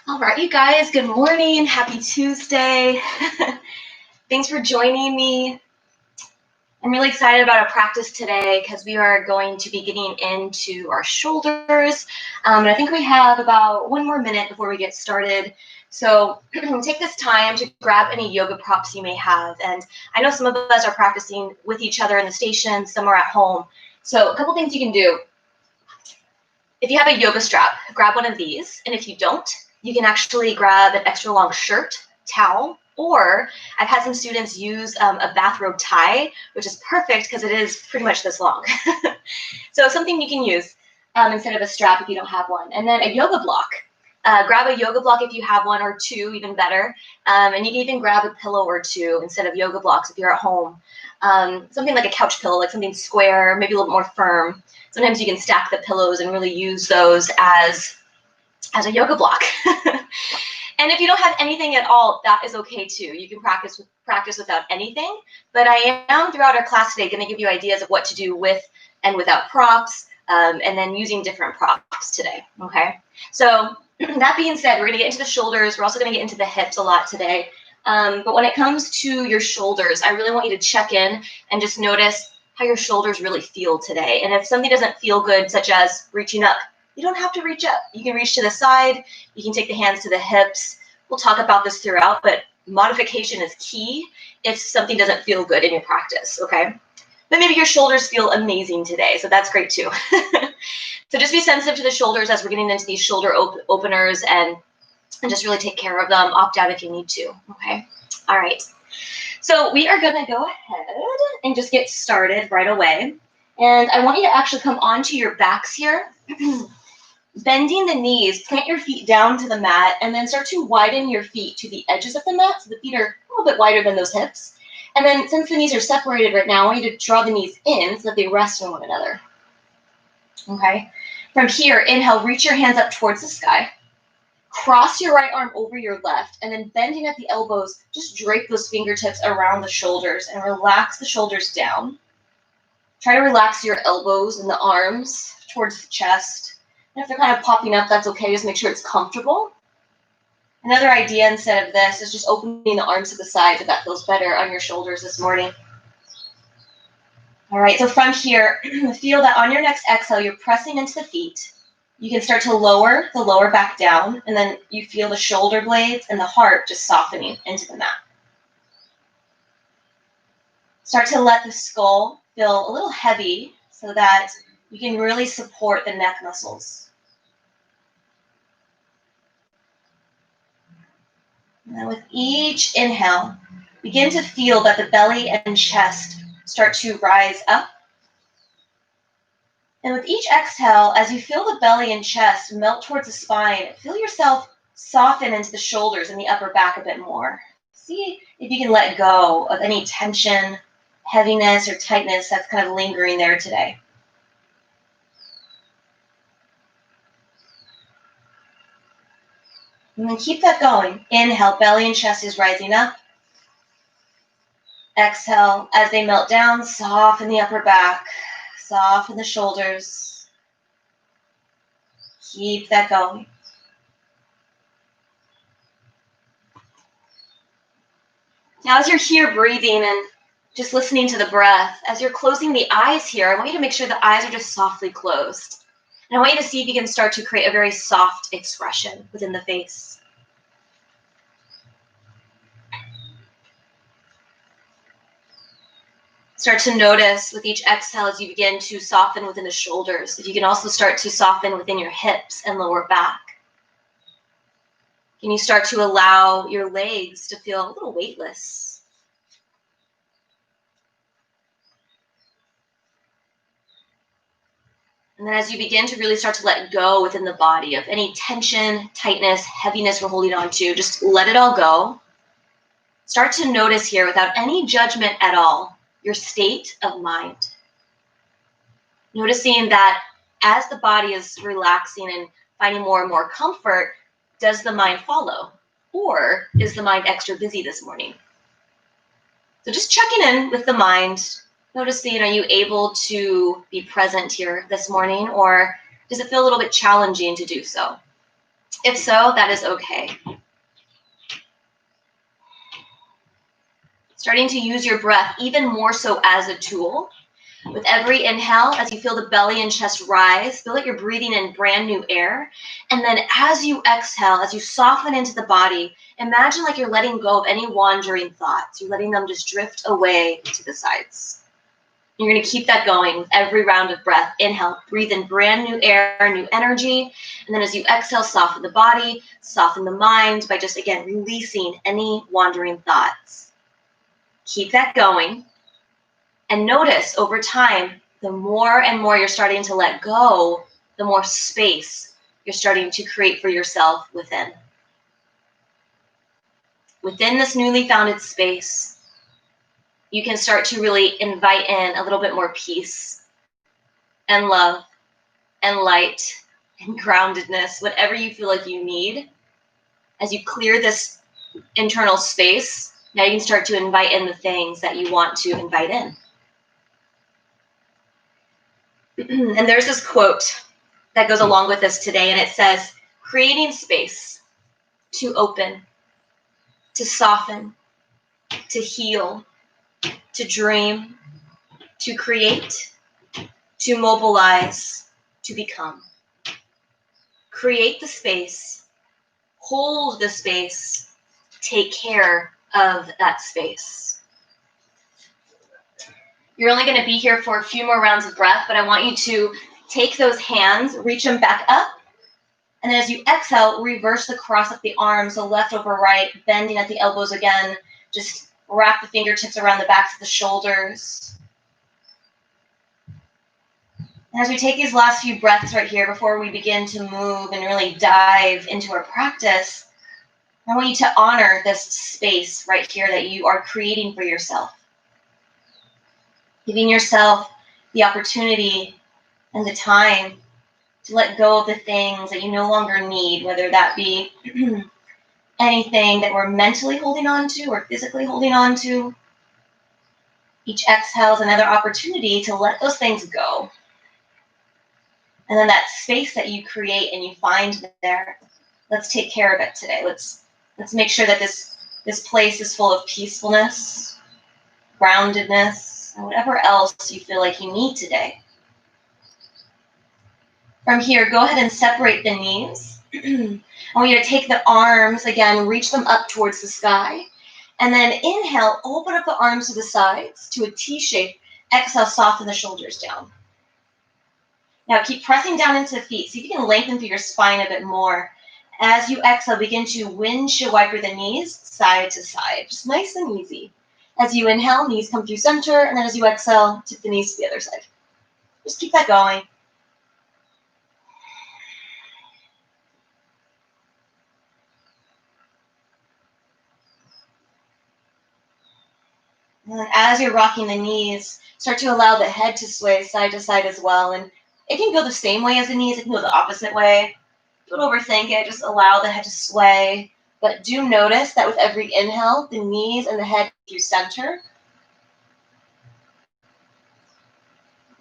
All right, you guys, good morning. Happy Tuesday. Thanks for joining me. I'm really excited about our practice today because we are going to be getting into our shoulders. And I think we have about one more minute before we get started. So take this time to grab any yoga props you may have. And I know some of us are practicing with each other in the station, some are at home. So a couple things you can do. If you have a yoga strap, grab one of these. And if you don't, you can actually grab an extra long shirt, towel, or I've had some students use a bathrobe tie, which is perfect because it is pretty much this long. So something you can use instead of a strap if you don't have one. And then a yoga block. Grab a yoga block if you have one, or two, even better. And you can even grab a pillow or two instead of yoga blocks if you're at home. Something like a couch pillow, like something square, maybe a little more firm. Sometimes you can stack the pillows and really use those as a yoga block. And if you don't have anything at all, that is okay too. You can practice without anything. But I am throughout our class today going to give you ideas of what to do with and without props, and then using different props today. Okay. So that being said, we're going to get into the shoulders. We're also going to get into the hips a lot today. But when it comes to your shoulders, I really want you to check in and just notice how your shoulders really feel today. And if something doesn't feel good, such as reaching up, you don't have to reach up. You can reach to the side. You can take the hands to the hips. We'll talk about this throughout, but modification is key if something doesn't feel good in your practice, okay? But maybe your shoulders feel amazing today, so that's great too. So just be sensitive to the shoulders as we're getting into these shoulder openers and just really take care of them. Opt out if you need to, okay? All right. So we are gonna go ahead and just get started right away. And I want you to actually come onto your backs here. Bending the knees, plant your feet down to the mat, and then start to widen your feet to the edges of the mat. So the feet are a little bit wider than those hips. And then since the knees are separated right now, I want you to draw the knees in so that they rest on one another. Okay. From here, inhale, reach your hands up towards the sky. Cross your right arm over your left, and then bending at the elbows, just drape those fingertips around the shoulders and relax the shoulders down. Try to relax your elbows and the arms towards the chest. And if they're kind of popping up, that's okay. Just make sure it's comfortable. Another idea instead of this is just opening the arms to the sides if that feels better on your shoulders this morning. All right, so from here, feel that on your next exhale, you're pressing into the feet. You can start to lower the lower back down, and then you feel the shoulder blades and the heart just softening into the mat. Start to let the skull feel a little heavy so that you can really support the neck muscles. And then with each inhale, begin to feel that the belly and chest start to rise up. And with each exhale, as you feel the belly and chest melt towards the spine, feel yourself soften into the shoulders and the upper back a bit more. See if you can let go of any tension, heaviness, or tightness that's kind of lingering there today. And then keep that going. Inhale, belly and chest is rising up. Exhale, as they melt down, soften the upper back, soften the shoulders. Keep that going. Now, as you're here breathing and just listening to the breath, as you're closing the eyes here, I want you to make sure the eyes are just softly closed. And I want you to see if you can start to create a very soft expression within the face. Start to notice with each exhale as you begin to soften within the shoulders. If you can also start to soften within your hips and lower back. Can you start to allow your legs to feel a little weightless? And then as you begin to really start to let go within the body of any tension, tightness, heaviness we're holding on to, just let it all go. Start to notice here, without any judgment at all, your state of mind. Noticing that as the body is relaxing and finding more and more comfort, does the mind follow? Or is the mind extra busy this morning? So just checking in with the mind. Noticing, are you able to be present here this morning, or does it feel a little bit challenging to do so? If so, that is okay. Starting to use your breath even more so as a tool. With every inhale, as you feel the belly and chest rise, feel like you're breathing in brand new air. And then as you exhale, as you soften into the body, imagine like you're letting go of any wandering thoughts. You're letting them just drift away to the sides. You're going to keep that going with every round of breath. Inhale, breathe in brand new air, new energy. And then as you exhale, soften the body, soften the mind by just, again, releasing any wandering thoughts. Keep that going. And notice over time, the more and more you're starting to let go, the more space you're starting to create for yourself within. Within this newly founded space, you can start to really invite in a little bit more peace and love and light and groundedness, whatever you feel like you need. As you clear this internal space, now you can start to invite in the things that you want to invite in. And there's this quote that goes along with this today, and it says, creating space to open, to soften, to heal, to dream, to create, to mobilize, to become. Create the space, hold the space, take care of that space. You're only going to be here for a few more rounds of breath, but I want you to take those hands, reach them back up, and then as you exhale, reverse the cross of the arms, so left over right, bending at the elbows again. Just wrap the fingertips around the backs of the shoulders. And as we take these last few breaths right here, before we begin to move and really dive into our practice, I want you to honor this space right here that you are creating for yourself. Giving yourself the opportunity and the time to let go of the things that you no longer need, whether that be anything that we're mentally holding on to or physically holding on to. Each exhale is another opportunity to let those things go. And then that space that you create and you find there, let's take care of it today. Let's make sure that this place is full of peacefulness, groundedness, and whatever else you feel like you need today. From here, go ahead and separate the knees. I want you to take the arms, again, reach them up towards the sky. And then inhale, open up the arms to the sides to a T shape. Exhale, soften the shoulders down. Now keep pressing down into the feet. See if you can lengthen through your spine a bit more. As you exhale, begin to windshield wiper the knees side to side. Just nice and easy. As you inhale, knees come through center, and then as you exhale, tip the knees to the other side. Just keep that going. And then as you're rocking the knees, start to allow the head to sway side to side as well. And it can go the same way as the knees. It can go the opposite way. Don't overthink it. Just allow the head to sway. But do notice that with every inhale, the knees and the head through center.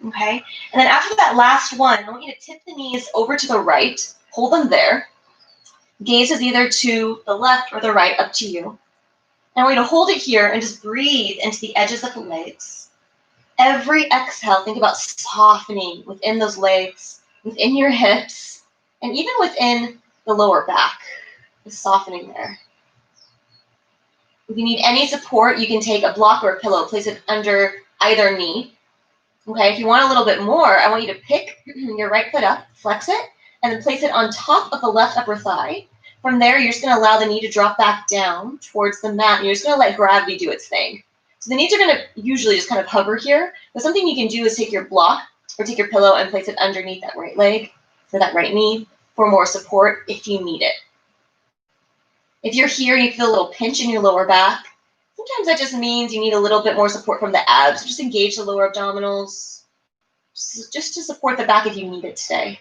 Okay, and then after that last one, I want you to tip the knees over to the right, hold them there. Gaze is either to the left or the right, up to you. And I want you to hold it here and just breathe into the edges of the legs. Every exhale, think about softening within those legs, within your hips, and even within the lower back, just softening there. If you need any support, you can take a block or a pillow, place it under either knee. Okay, if you want a little bit more, I want you to pick your right foot up, flex it, and then place it on top of the left upper thigh. From there, you're just going to allow the knee to drop back down towards the mat, and you're just going to let gravity do its thing. So the knees are going to usually just kind of hover here, but something you can do is take your block or take your pillow and place it underneath that right leg for that right knee for more support if you need it. If you're here and you feel a little pinch in your lower back, sometimes that just means you need a little bit more support from the abs. Just engage the lower abdominals, just to support the back if you need it today.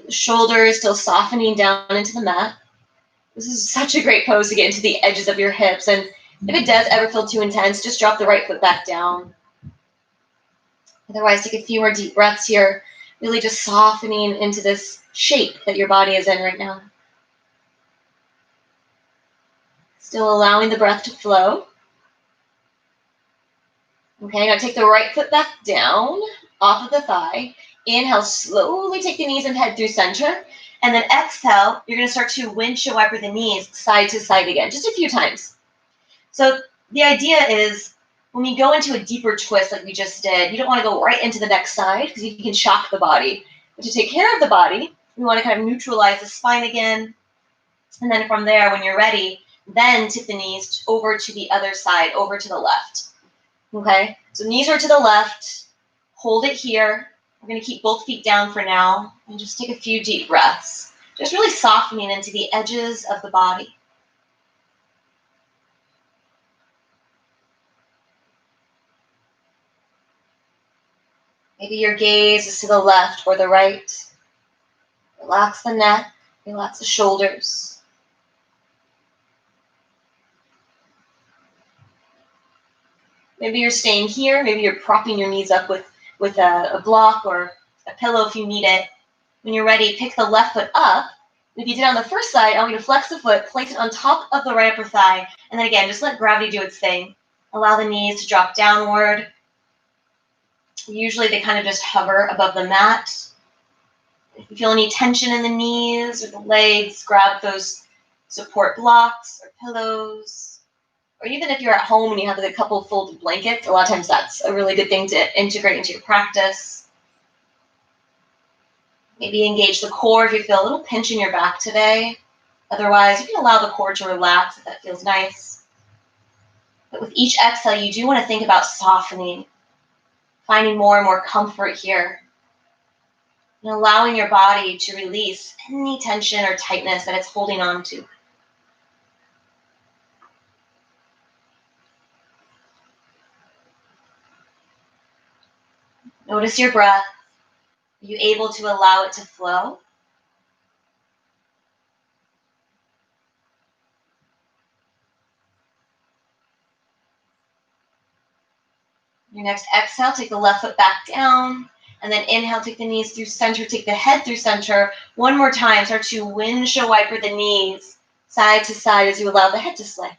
The shoulders still softening down into the mat. This is such a great pose to get into the edges of your hips. And if it does ever feel too intense, just drop the right foot back down. Otherwise, take a few more deep breaths here. Really just softening into this shape that your body is in right now. Still allowing the breath to flow. Okay, now take the right foot back down off of the thigh. Inhale, slowly take the knees and head through center. And then exhale, you're going to start to windshield wiper the knees side to side again, just a few times. So the idea is when you go into a deeper twist like we just did, you don't want to go right into the next side because you can shock the body. But to take care of the body, we want to kind of neutralize the spine again. And then from there, when you're ready, then tip the knees over to the other side, over to the left. Okay, so knees are to the left. Hold it here. We're going to keep both feet down for now and just take a few deep breaths. Just really softening into the edges of the body. Maybe your gaze is to the left or the right. Relax the neck, relax the shoulders. Maybe you're staying here. Maybe you're propping your knees up with a block or a pillow if you need it. When you're ready, pick the left foot up. If you did on the first side, I want you to flex the foot, place it on top of the right upper thigh, and then again, just let gravity do its thing. Allow the knees to drop downward. Usually they kind of just hover above the mat. If you feel any tension in the knees or the legs, grab those support blocks or pillows. Or even if you're at home and you have a couple folded blankets, a lot of times that's a really good thing to integrate into your practice. Maybe engage the core if you feel a little pinch in your back today. Otherwise, you can allow the core to relax if that feels nice. But with each exhale, you do want to think about softening, finding more and more comfort here, and allowing your body to release any tension or tightness that it's holding on to. Notice your breath. Are you able to allow it to flow? Your next exhale, take the left foot back down. And then inhale, take the knees through center, take the head through center. One more time, start to windshield wiper the knees side to side as you allow the head to sway.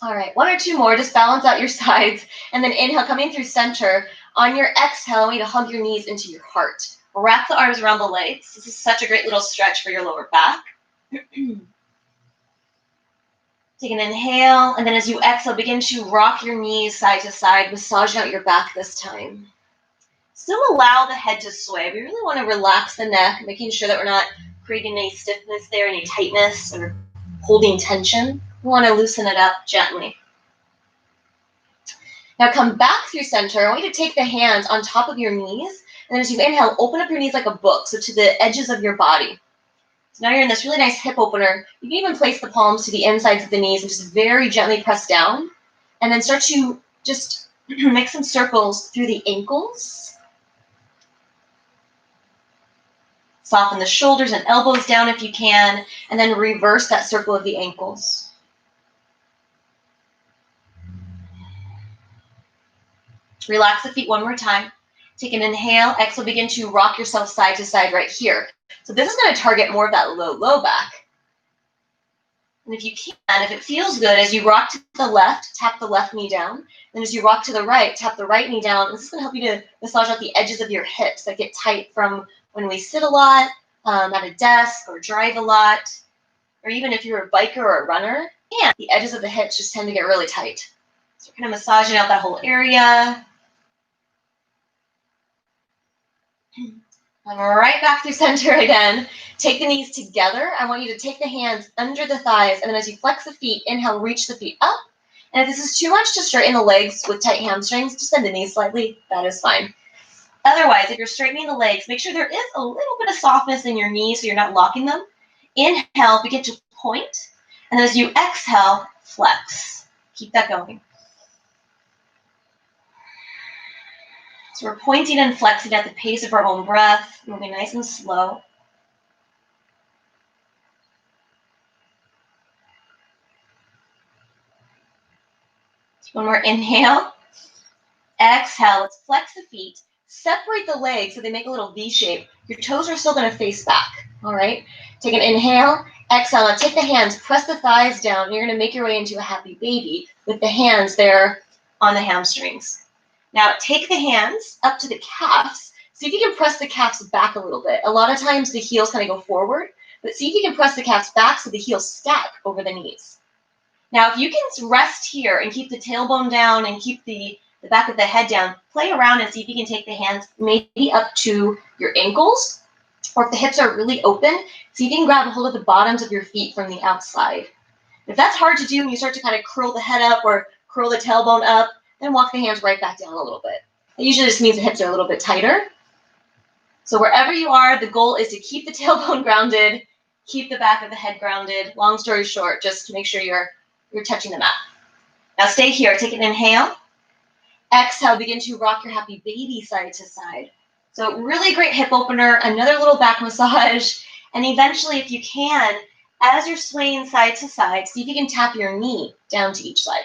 All right, one or two more, just balance out your sides. And then inhale, coming through center. On your exhale, I want you to hug your knees into your heart. Wrap the arms around the legs. This is such a great little stretch for your lower back. Take an inhale, and then as you exhale, begin to rock your knees side to side, massaging out your back this time. Still allow the head to sway. We really want to relax the neck, making sure that we're not creating any stiffness there, any tightness or holding tension. We want to loosen it up gently. Now come back through center. I want you to take the hands on top of your knees, and then as you inhale, open up your knees like a book, so to the edges of your body. So now you're in this really nice hip opener. You can even place the palms to the insides of the knees and just very gently press down. And then start to just make some circles through the ankles. Soften the shoulders and elbows down if you can. And then reverse that circle of the ankles. Relax the feet one more time. Take an inhale. Exhale, begin to rock yourself side to side right here. So this is going to target more of that low back. And if you can, if it feels good, as you rock to the left, tap the left knee down. Then as you rock to the right, tap the right knee down. This is going to help you to massage out the edges of your hips that get tight from when we sit a lot, at a desk, or drive a lot, or even if you're a biker or a runner, and the edges of the hips just tend to get really tight. So we're kind of massaging out that whole area. I'm right back through center again. Take the knees together. I want you to take the hands under the thighs, and then as you flex the feet, inhale, reach the feet up. And if this is too much to straighten the legs with tight hamstrings, just bend the knees slightly. That is fine. Otherwise, if you're straightening the legs, make sure there is a little bit of softness in your knees so you're not locking them. Inhale, begin to point. And as you exhale, flex. Keep that going. So we're pointing and flexing at the pace of our own breath, moving nice and slow. One more inhale. exhale, let's flex the feet, separate the legs so they make a little V shape. Your toes are still going to face back, all right? Take an inhale, exhale. Now take the hands, press the thighs down. You're going to make your way into a happy baby with the hands there on the hamstrings. Now take the hands up to the calves. See if you can press the calves back a little bit. A lot of times the heels kind of go forward, but see if you can press the calves back so the heels stack over the knees. Now, if you can rest here and keep the tailbone down and keep the back of the head down, play around and see if you can take the hands maybe up to your ankles, or if the hips are really open, see if you can grab a hold of the bottoms of your feet from the outside. If that's hard to do and you start to kind of curl the head up or curl the tailbone up, then walk the hands right back down a little bit. It usually just means the hips are a little bit tighter. So wherever you are, the goal is to keep the tailbone grounded, keep the back of the head grounded. Long story short, just to make sure you're touching the mat. Now stay here. Take an inhale. Exhale, begin to rock your happy baby side to side. So really great hip opener, another little back massage, and eventually, if you can, as you're swaying side to side, see if you can tap your knee down to each side.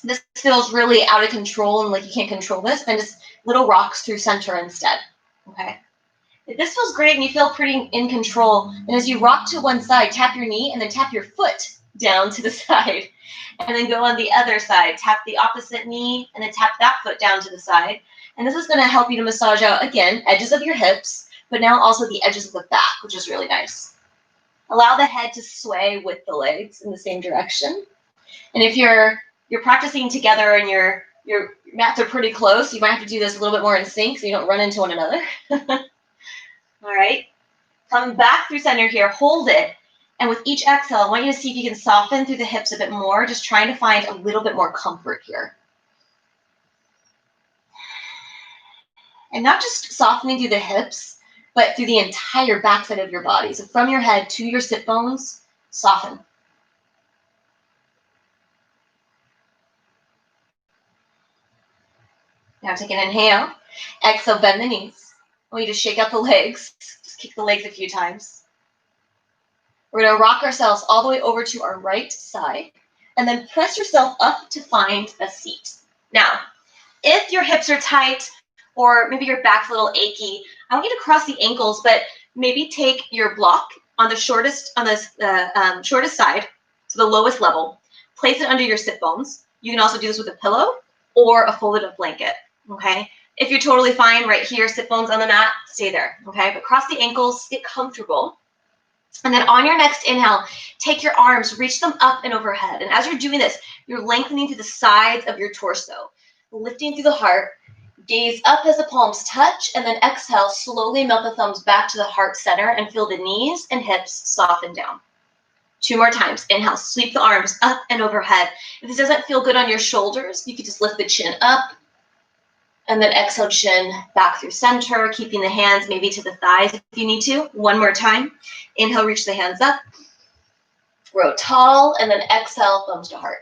This feels really out of control and like you can't control this, then just little rocks through center instead, okay? If this feels great and you feel pretty in control, then as you rock to one side, tap your knee and then tap your foot down to the side. And then go on the other side. Tap the opposite knee and then tap that foot down to the side. And this is going to help you to massage out, again, edges of your hips, but now also the edges of the back, which is really nice. Allow the head to sway with the legs in the same direction. And if you're practicing together and your mats are pretty close, you might have to do this a little bit more in sync so you don't run into one another. All right. Come back through center here. Hold it. And with each exhale, I want you to see if you can soften through the hips a bit more, just trying to find a little bit more comfort here. And not just softening through the hips, but through the entire backside of your body. So from your head to your sit bones, soften. Now take an inhale. Exhale, bend the knees. I want you to shake out the legs. Just kick the legs a few times. We're going to rock ourselves all the way over to our right side and then press yourself up to find a seat. Now, if your hips are tight or maybe your back's a little achy, I want you to cross the ankles, but maybe take your block on the shortest side, so the lowest level, place it under your sit bones. You can also do this with a pillow or a folded up blanket, okay? If you're totally fine right here, sit bones on the mat, stay there, okay? But cross the ankles, get comfortable. And then on your next inhale, take your arms, reach them up and overhead. And as you're doing this, you're lengthening through the sides of your torso, lifting through the heart, gaze up as the palms touch, and then exhale, slowly melt the thumbs back to the heart center and feel the knees and hips soften down. 2 more times. Inhale, sweep the arms up and overhead. If this doesn't feel good on your shoulders, you could just lift the chin up. And then exhale, chin back through center, keeping the hands maybe to the thighs if you need to. 1 more time. Inhale, reach the hands up. Grow tall, and then exhale, thumbs to heart.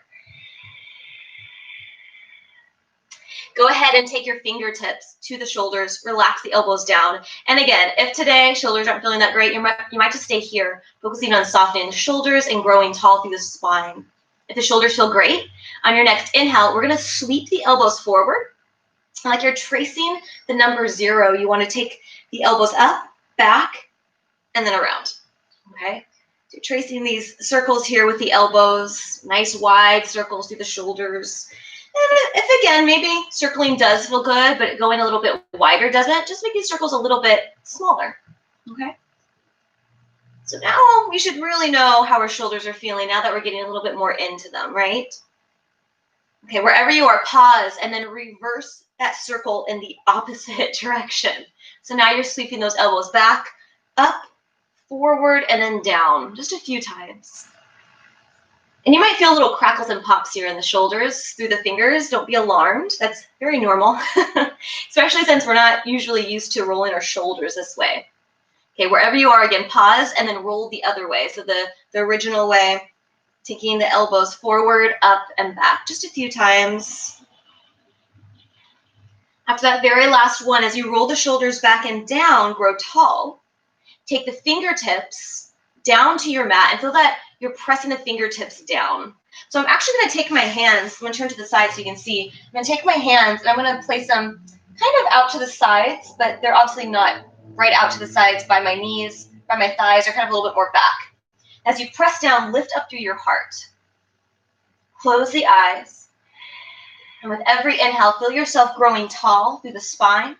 Go ahead and take your fingertips to the shoulders. Relax the elbows down. And again, if today shoulders aren't feeling that great, you might just stay here, focusing on softening the shoulders and growing tall through the spine. If the shoulders feel great, on your next inhale, we're going to sweep the elbows forward. Like you're tracing the number 0. You want to take the elbows up, back, and then around, okay? So you're tracing these circles here with the elbows, nice wide circles through the shoulders. And if, again, maybe circling does feel good, but going a little bit wider doesn't, just make these circles a little bit smaller, okay? So now we should really know how our shoulders are feeling now that we're getting a little bit more into them, right? Okay, wherever you are, pause and then reverse that circle in the opposite direction. So now you're sweeping those elbows back, up, forward, and then down, just a few times. And you might feel little crackles and pops here in the shoulders through the fingers. Don't be alarmed. That's very normal, especially since we're not usually used to rolling our shoulders this way. Okay, wherever you are, again, pause and then roll the other way. So the original way, taking the elbows forward, up, and back, just a few times. After that very last one, as you roll the shoulders back and down, grow tall. Take the fingertips down to your mat and feel that you're pressing the fingertips down. So I'm actually going to take my hands. I'm going to turn to the side so you can see. I'm going to take my hands and I'm going to place them kind of out to the sides, but they're obviously not right out to the sides by my knees, by my thighs, or kind of a little bit more back. As you press down, lift up through your heart. Close the eyes. And with every inhale, feel yourself growing tall through the spine.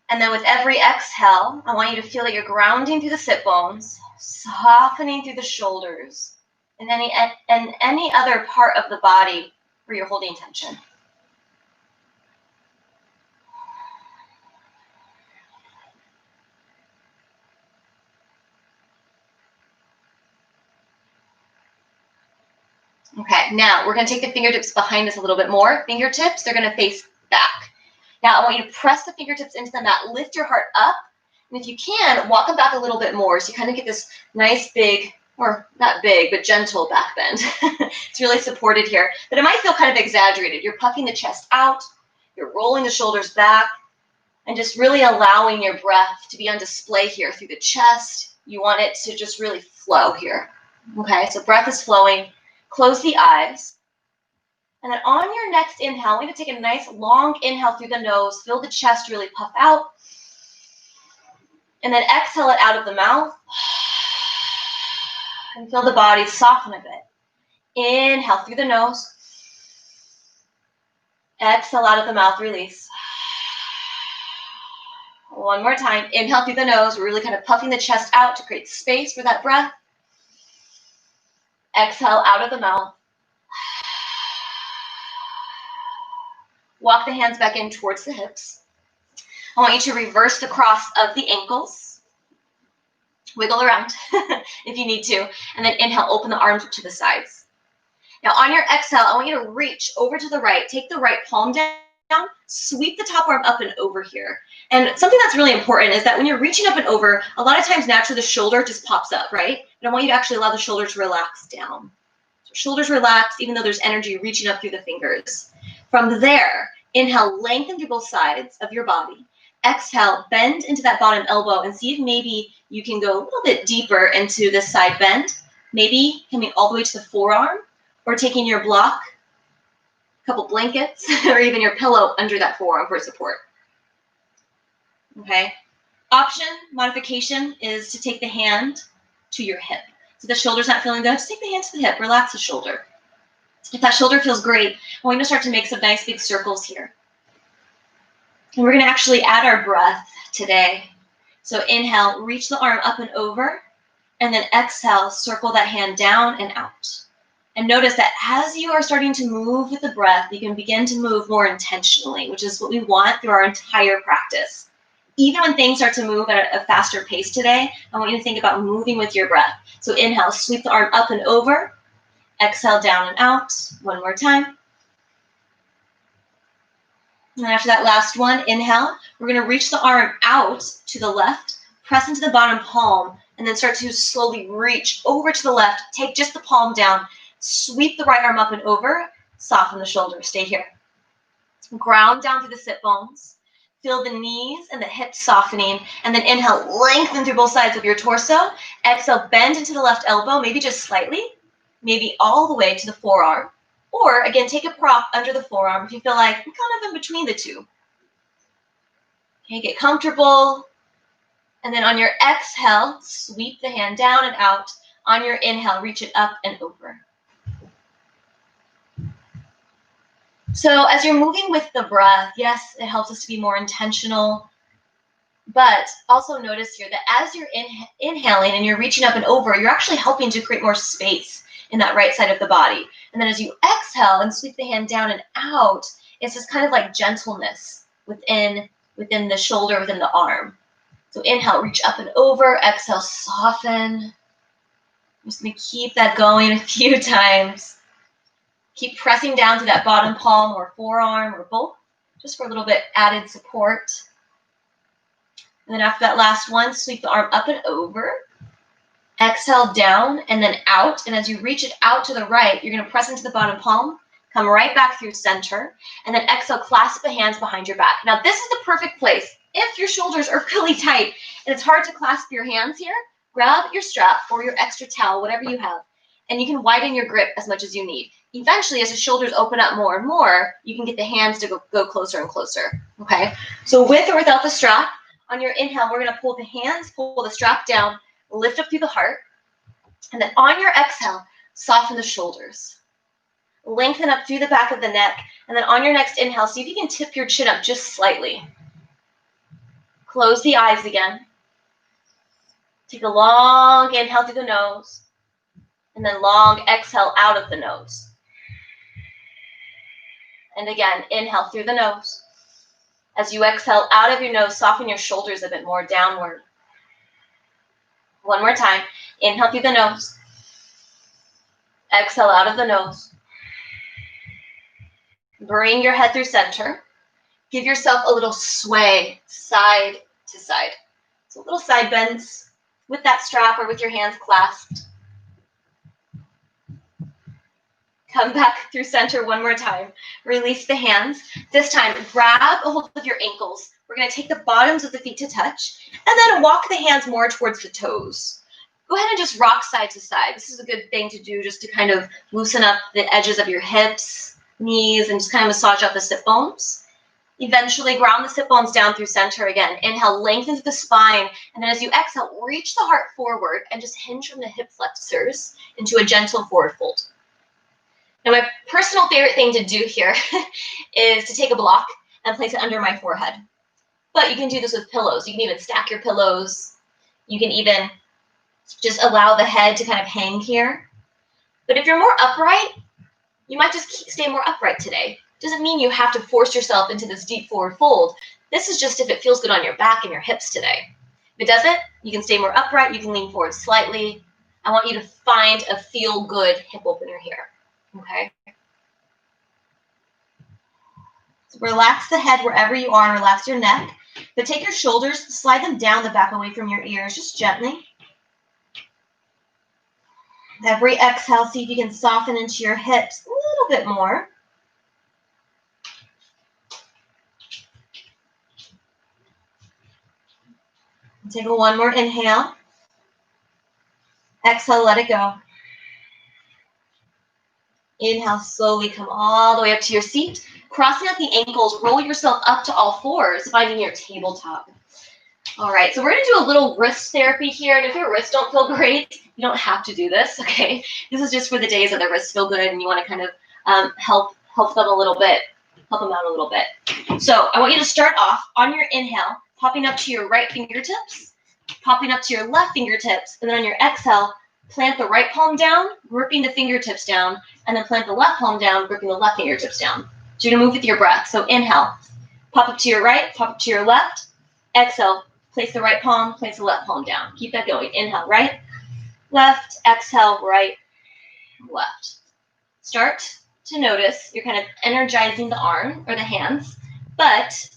And then with every exhale, I want you to feel that you're grounding through the sit bones, softening through the shoulders, and any other part of the body where you're holding tension. Okay, now we're going to take the fingertips behind us a little bit more. Fingertips, they're going to face back. Now I want you to press the fingertips into the mat, lift your heart up, and if you can, walk them back a little bit more so you kind of get this nice big, or not big, but gentle back bend. It's really supported here, but it might feel kind of exaggerated. You're puffing the chest out, you're rolling the shoulders back, and just really allowing your breath to be on display here through the chest. You want it to just really flow here. Okay, so breath is flowing. Close the eyes. And then on your next inhale, we're going to take a nice long inhale through the nose. Feel the chest really puff out. And then exhale it out of the mouth. And feel the body soften a bit. Inhale through the nose. Exhale out of the mouth, release. One more time. Inhale through the nose. We're really kind of puffing the chest out to create space for that breath. Exhale out of the mouth. Walk the hands back in towards the hips. I want you to reverse the cross of the ankles. Wiggle around if you need to. And then inhale, open the arms to the sides. Now on your exhale, I want you to reach over to the right. Take the right palm down. Sweep the top arm up and over here. And something that's really important is that when you're reaching up and over, a lot of times naturally the shoulder just pops up, right? But I want you to actually allow the shoulder to relax down. So shoulders relax, even though there's energy reaching up through the fingers. From there, inhale, lengthen through both sides of your body. Exhale, bend into that bottom elbow and see if maybe you can go a little bit deeper into this side bend. Maybe coming all the way to the forearm, or taking your block, a couple blankets, or even your pillow under that forearm for support. Okay. Option, modification, is to take the hand to your hip. So the shoulder's not feeling good, just take the hand to the hip, relax the shoulder. If that shoulder feels great, we're going to start to make some nice big circles here. And we're going to actually add our breath today. So inhale, reach the arm up and over, and then exhale, circle that hand down and out. And notice that as you are starting to move with the breath, you can begin to move more intentionally, which is what we want through our entire practice. Even when things start to move at a faster pace today, I want you to think about moving with your breath. So inhale, sweep the arm up and over. Exhale, down and out. One more time. And after that last one, inhale. We're going to reach the arm out to the left, press into the bottom palm, and then start to slowly reach over to the left. Take just the palm down. Sweep the right arm up and over. Soften the shoulder. Stay here. Ground down through the sit bones. Feel the knees and the hips softening. And then inhale, lengthen through both sides of your torso. Exhale, bend into the left elbow, maybe just slightly. Maybe all the way to the forearm. Or, again, take a prop under the forearm if you feel like I'm kind of in between the two. Okay, get comfortable. And then on your exhale, sweep the hand down and out. On your inhale, reach it up and over. So as you're moving with the breath, yes, it helps us to be more intentional. But also notice here that as you're inhaling and you're reaching up and over, you're actually helping to create more space in that right side of the body. And then as you exhale and sweep the hand down and out, it's just kind of like gentleness within the shoulder, within the arm. So inhale, reach up and over. Exhale, soften. I'm just going to keep that going a few times. Keep pressing down to that bottom palm or forearm or both, just for a little bit added support. And then after that last one, sweep the arm up and over. Exhale down and then out. And as you reach it out to the right, you're going to press into the bottom palm, come right back through center, and then exhale, clasp the hands behind your back. Now, this is the perfect place. If your shoulders are really tight and it's hard to clasp your hands here, grab your strap or your extra towel, whatever you have, and you can widen your grip as much as you need. Eventually, as the shoulders open up more and more, you can get the hands to go closer and closer, okay? So with or without the strap, on your inhale, we're gonna pull the hands, pull the strap down, lift up through the heart, and then on your exhale, soften the shoulders. Lengthen up through the back of the neck, and then on your next inhale, see if you can tip your chin up just slightly. Close the eyes again. Take a long inhale through the nose, and then long exhale out of the nose. And again, inhale through the nose. As you exhale out of your nose, soften your shoulders a bit more downward. One more time. Inhale through the nose. Exhale out of the nose. Bring your head through center. Give yourself a little sway side to side. So little side bends with that strap or with your hands clasped. Come back through center one more time. Release the hands. This time, grab a hold of your ankles. We're going to take the bottoms of the feet to touch, and then walk the hands more towards the toes. Go ahead and just rock side to side. This is a good thing to do just to kind of loosen up the edges of your hips, knees, and just kind of massage out the sit bones. Eventually, ground the sit bones down through center again. Inhale, lengthen through the spine, and then as you exhale, reach the heart forward and just hinge from the hip flexors into a gentle forward fold. Now, my personal favorite thing to do here is to take a block and place it under my forehead. But you can do this with pillows. You can even stack your pillows. You can even just allow the head to kind of hang here. But if you're more upright, you might just stay more upright today. Doesn't mean you have to force yourself into this deep forward fold. This is just if it feels good on your back and your hips today. If it doesn't, you can stay more upright. You can lean forward slightly. I want you to find a feel-good hip opener here. Okay. So relax the head wherever you are and relax your neck. But take your shoulders, slide them down the back away from your ears, just gently. Every exhale, see if you can soften into your hips a little bit more. Take one more inhale. Exhale, let it go. Inhale, slowly come all the way up to your seat. Crossing out the ankles, roll yourself up to all fours, finding your tabletop. All right, so we're going to do a little wrist therapy here. And if your wrists don't feel great, you don't have to do this, okay? This is just for the days that the wrists feel good and you want to kind of help them a little bit, help them out a little bit. So I want you to start off on your inhale, popping up to your right fingertips, popping up to your left fingertips, and then on your exhale, plant the right palm down, gripping the fingertips down, and then plant the left palm down, gripping the left fingertips down. So you're going to move with your breath. So inhale, pop up to your right, pop up to your left. Exhale, place the right palm, place the left palm down. Keep that going. Inhale, right, left, exhale, right, left. Start to notice you're kind of energizing the arm or the hands, but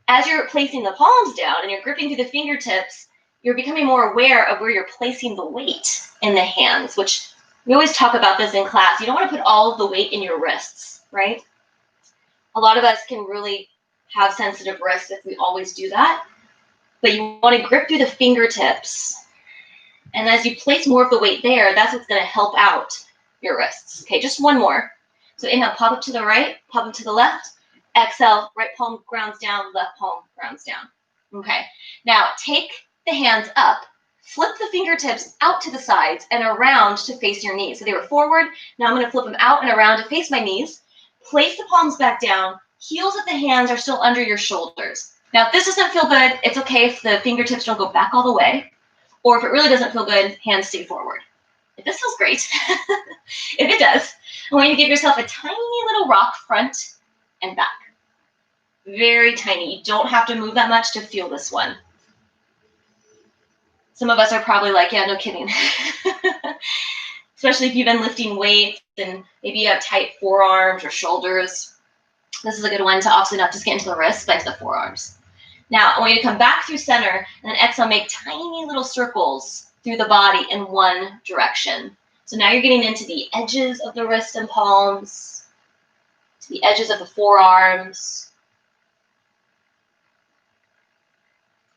as you're placing the palms down and you're gripping through the fingertips, you're becoming more aware of where you're placing the weight in the hands, which we always talk about this in class. You don't want to put all of the weight in your wrists, right? A lot of us can really have sensitive wrists if we always do that. But you want to grip through the fingertips. And as you place more of the weight there, that's what's going to help out your wrists. Okay, just one more. So inhale, pop up to the right, pop up to the left. Exhale, right palm grounds down, left palm grounds down. Okay, now take the hands up, flip the fingertips out to the sides and around to face your knees. So they were forward. Now I'm going to flip them out and around to face my knees. Place the palms back down. Heels of the hands are still under your shoulders. Now, if this doesn't feel good, it's okay if the fingertips don't go back all the way. Or if it really doesn't feel good, hands stay forward. If this feels great, if it does, I want you to give yourself a tiny little rock front and back. Very tiny. You don't have to move that much to feel this one. Some of us are probably like, yeah, no kidding. Especially if you've been lifting weights and maybe you have tight forearms or shoulders. This is a good one to obviously not just get into the wrists, but into the forearms. Now, I want you to come back through center and then exhale, make tiny little circles through the body in one direction. So now you're getting into the edges of the wrist and palms, to the edges of the forearms.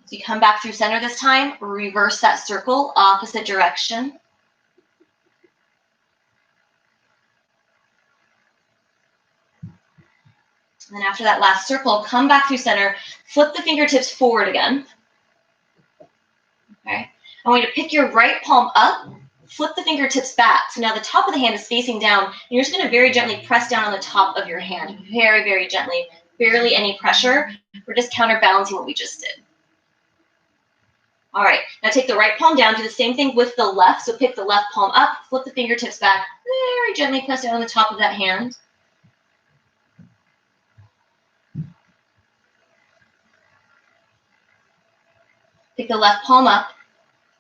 So you come back through center this time, reverse that circle, opposite direction. And then after that last circle, come back through center, flip the fingertips forward again. Okay. I want you to pick your right palm up, flip the fingertips back. So now the top of the hand is facing down, and you're just going to very gently press down on the top of your hand. Very, very gently. Barely any pressure. We're just counterbalancing what we just did. All right, now take the right palm down, do the same thing with the left. So pick the left palm up, flip the fingertips back, very gently press down on the top of that hand. Pick the left palm up,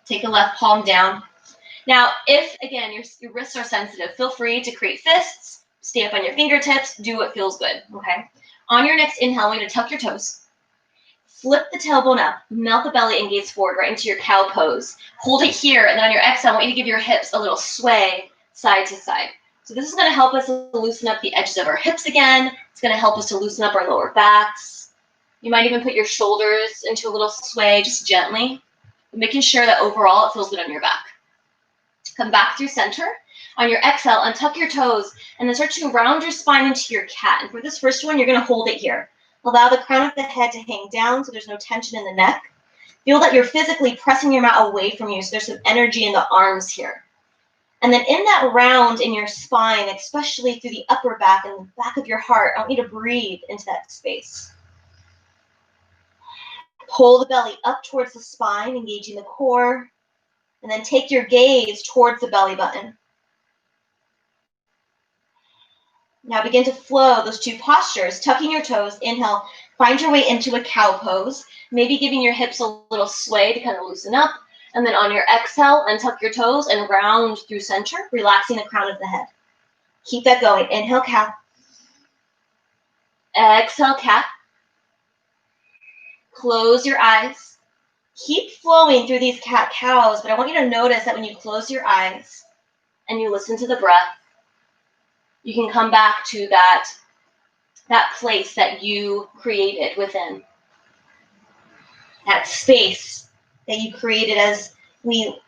take the left palm down. Now, if, again, your wrists are sensitive, feel free to create fists, stay up on your fingertips, do what feels good, okay? On your next inhale, I want you to tuck your toes. Flip the tailbone up, melt the belly and gaze forward right into your cow pose. Hold it here, and then on your exhale, I want you to give your hips a little sway side to side. So this is going to help us loosen up the edges of our hips again. It's going to help us to loosen up our lower backs. You might even put your shoulders into a little sway, just gently, making sure that overall it feels good on your back. Come back through center. On your exhale, untuck your toes, and then start to round your spine into your cat. And for this first one, you're going to hold it here. Allow the crown of the head to hang down so there's no tension in the neck. Feel that you're physically pressing your mat away from you so there's some energy in the arms here. And then in that round in your spine, especially through the upper back and the back of your heart, I want you to breathe into that space. Pull the belly up towards the spine, engaging the core, and then take your gaze towards the belly button. Now begin to flow those two postures, tucking your toes, inhale, find your way into a cow pose, maybe giving your hips a little sway to kind of loosen up, and then on your exhale, untuck your toes and round through center, relaxing the crown of the head. Keep that going. Inhale, cow. Exhale, cat. Close your eyes. Keep flowing through these cat-cows, but I want you to notice that when you close your eyes and you listen to the breath, you can come back to that place that you created within. That space that you created as we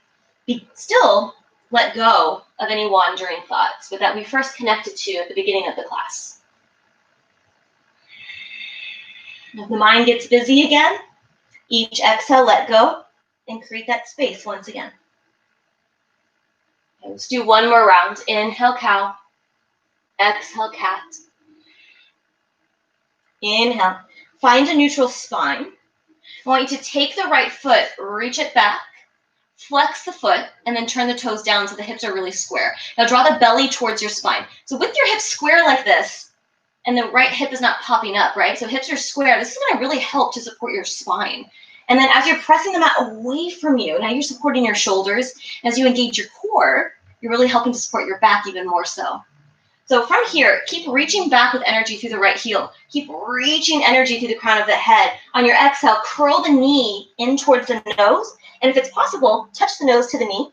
still let go of any wandering thoughts, but that we first connected to at the beginning of the class. If the mind gets busy again, each exhale, let go, and create that space once again. Okay, let's do one more round. Inhale, cow. Exhale, cat. Inhale. Find a neutral spine. I want you to take the right foot, reach it back, flex the foot, and then turn the toes down so the hips are really square. Now draw the belly towards your spine. So with your hips square like this, and the right hip is not popping up, right? So hips are square. This is going to really help to support your spine. And then as you're pressing the mat away from you, now you're supporting your shoulders. As you engage your core, you're really helping to support your back even more so. So from here, keep reaching back with energy through the right heel. Keep reaching energy through the crown of the head. On your exhale, curl the knee in towards the nose. And if it's possible, touch the nose to the knee.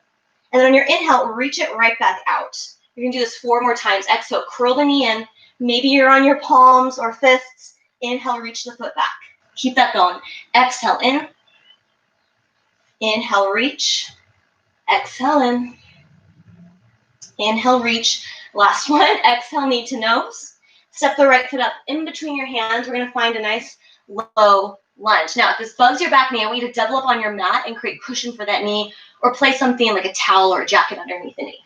And then on your inhale, reach it right back out. You're going to do this 4 more times. Exhale, curl the knee in. Maybe you're on your palms or fists. Inhale, reach the foot back. Keep that going. Exhale in. Inhale, reach. Exhale in. Inhale, reach. Last one. Exhale, knee to nose. Step the right foot up in between your hands. We're going to find a nice low lunge. Now, if this bugs your back knee, I want you to double up on your mat and create cushion for that knee, or place something like a towel or a jacket underneath the knee.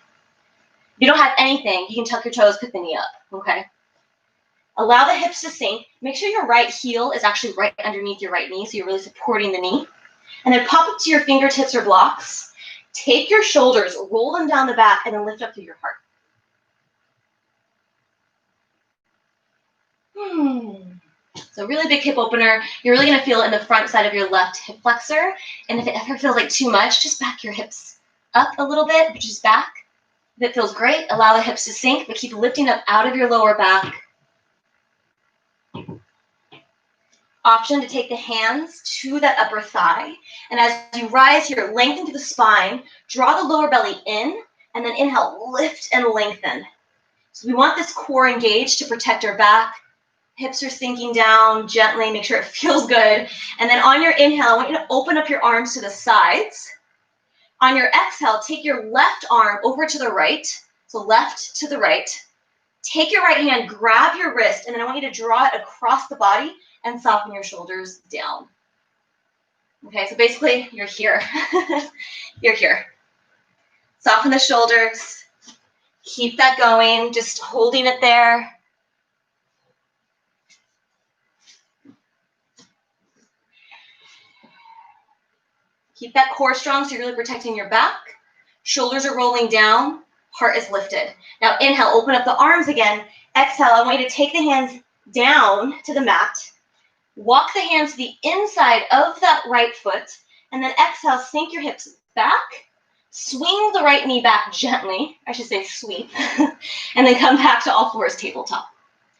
If you don't have anything, you can tuck your toes, pick the knee up, okay? Allow the hips to sink. Make sure your right heel is actually right underneath your right knee, so you're really supporting the knee. And then pop up to your fingertips or blocks. Take your shoulders, roll them down the back, and then lift up through your heart. So really big hip opener. You're really going to feel it in the front side of your left hip flexor. And if it ever feels like too much, just back your hips up a little bit, but just back. If it feels great, allow the hips to sink, but keep lifting up out of your lower back. Option to take the hands to that upper thigh. And as you rise here, lengthen through the spine, draw the lower belly in, and then inhale, lift and lengthen. So we want this core engaged to protect our back. Hips are sinking down gently, make sure it feels good. And then on your inhale, I want you to open up your arms to the sides. On your exhale, take your left arm over to the right. So left to the right. Take your right hand, grab your wrist, and then I want you to draw it across the body and soften your shoulders down. Okay, so basically you're here. You're here. Soften the shoulders. Keep that going, just holding it there. Keep that core strong so you're really protecting your back. Shoulders are rolling down. Heart is lifted. Now inhale, open up the arms again. Exhale, I want you to take the hands down to the mat. Walk the hands to the inside of that right foot. And then exhale, sink your hips back. Swing the right knee back gently. I should say sweep. And then come back to all fours, tabletop.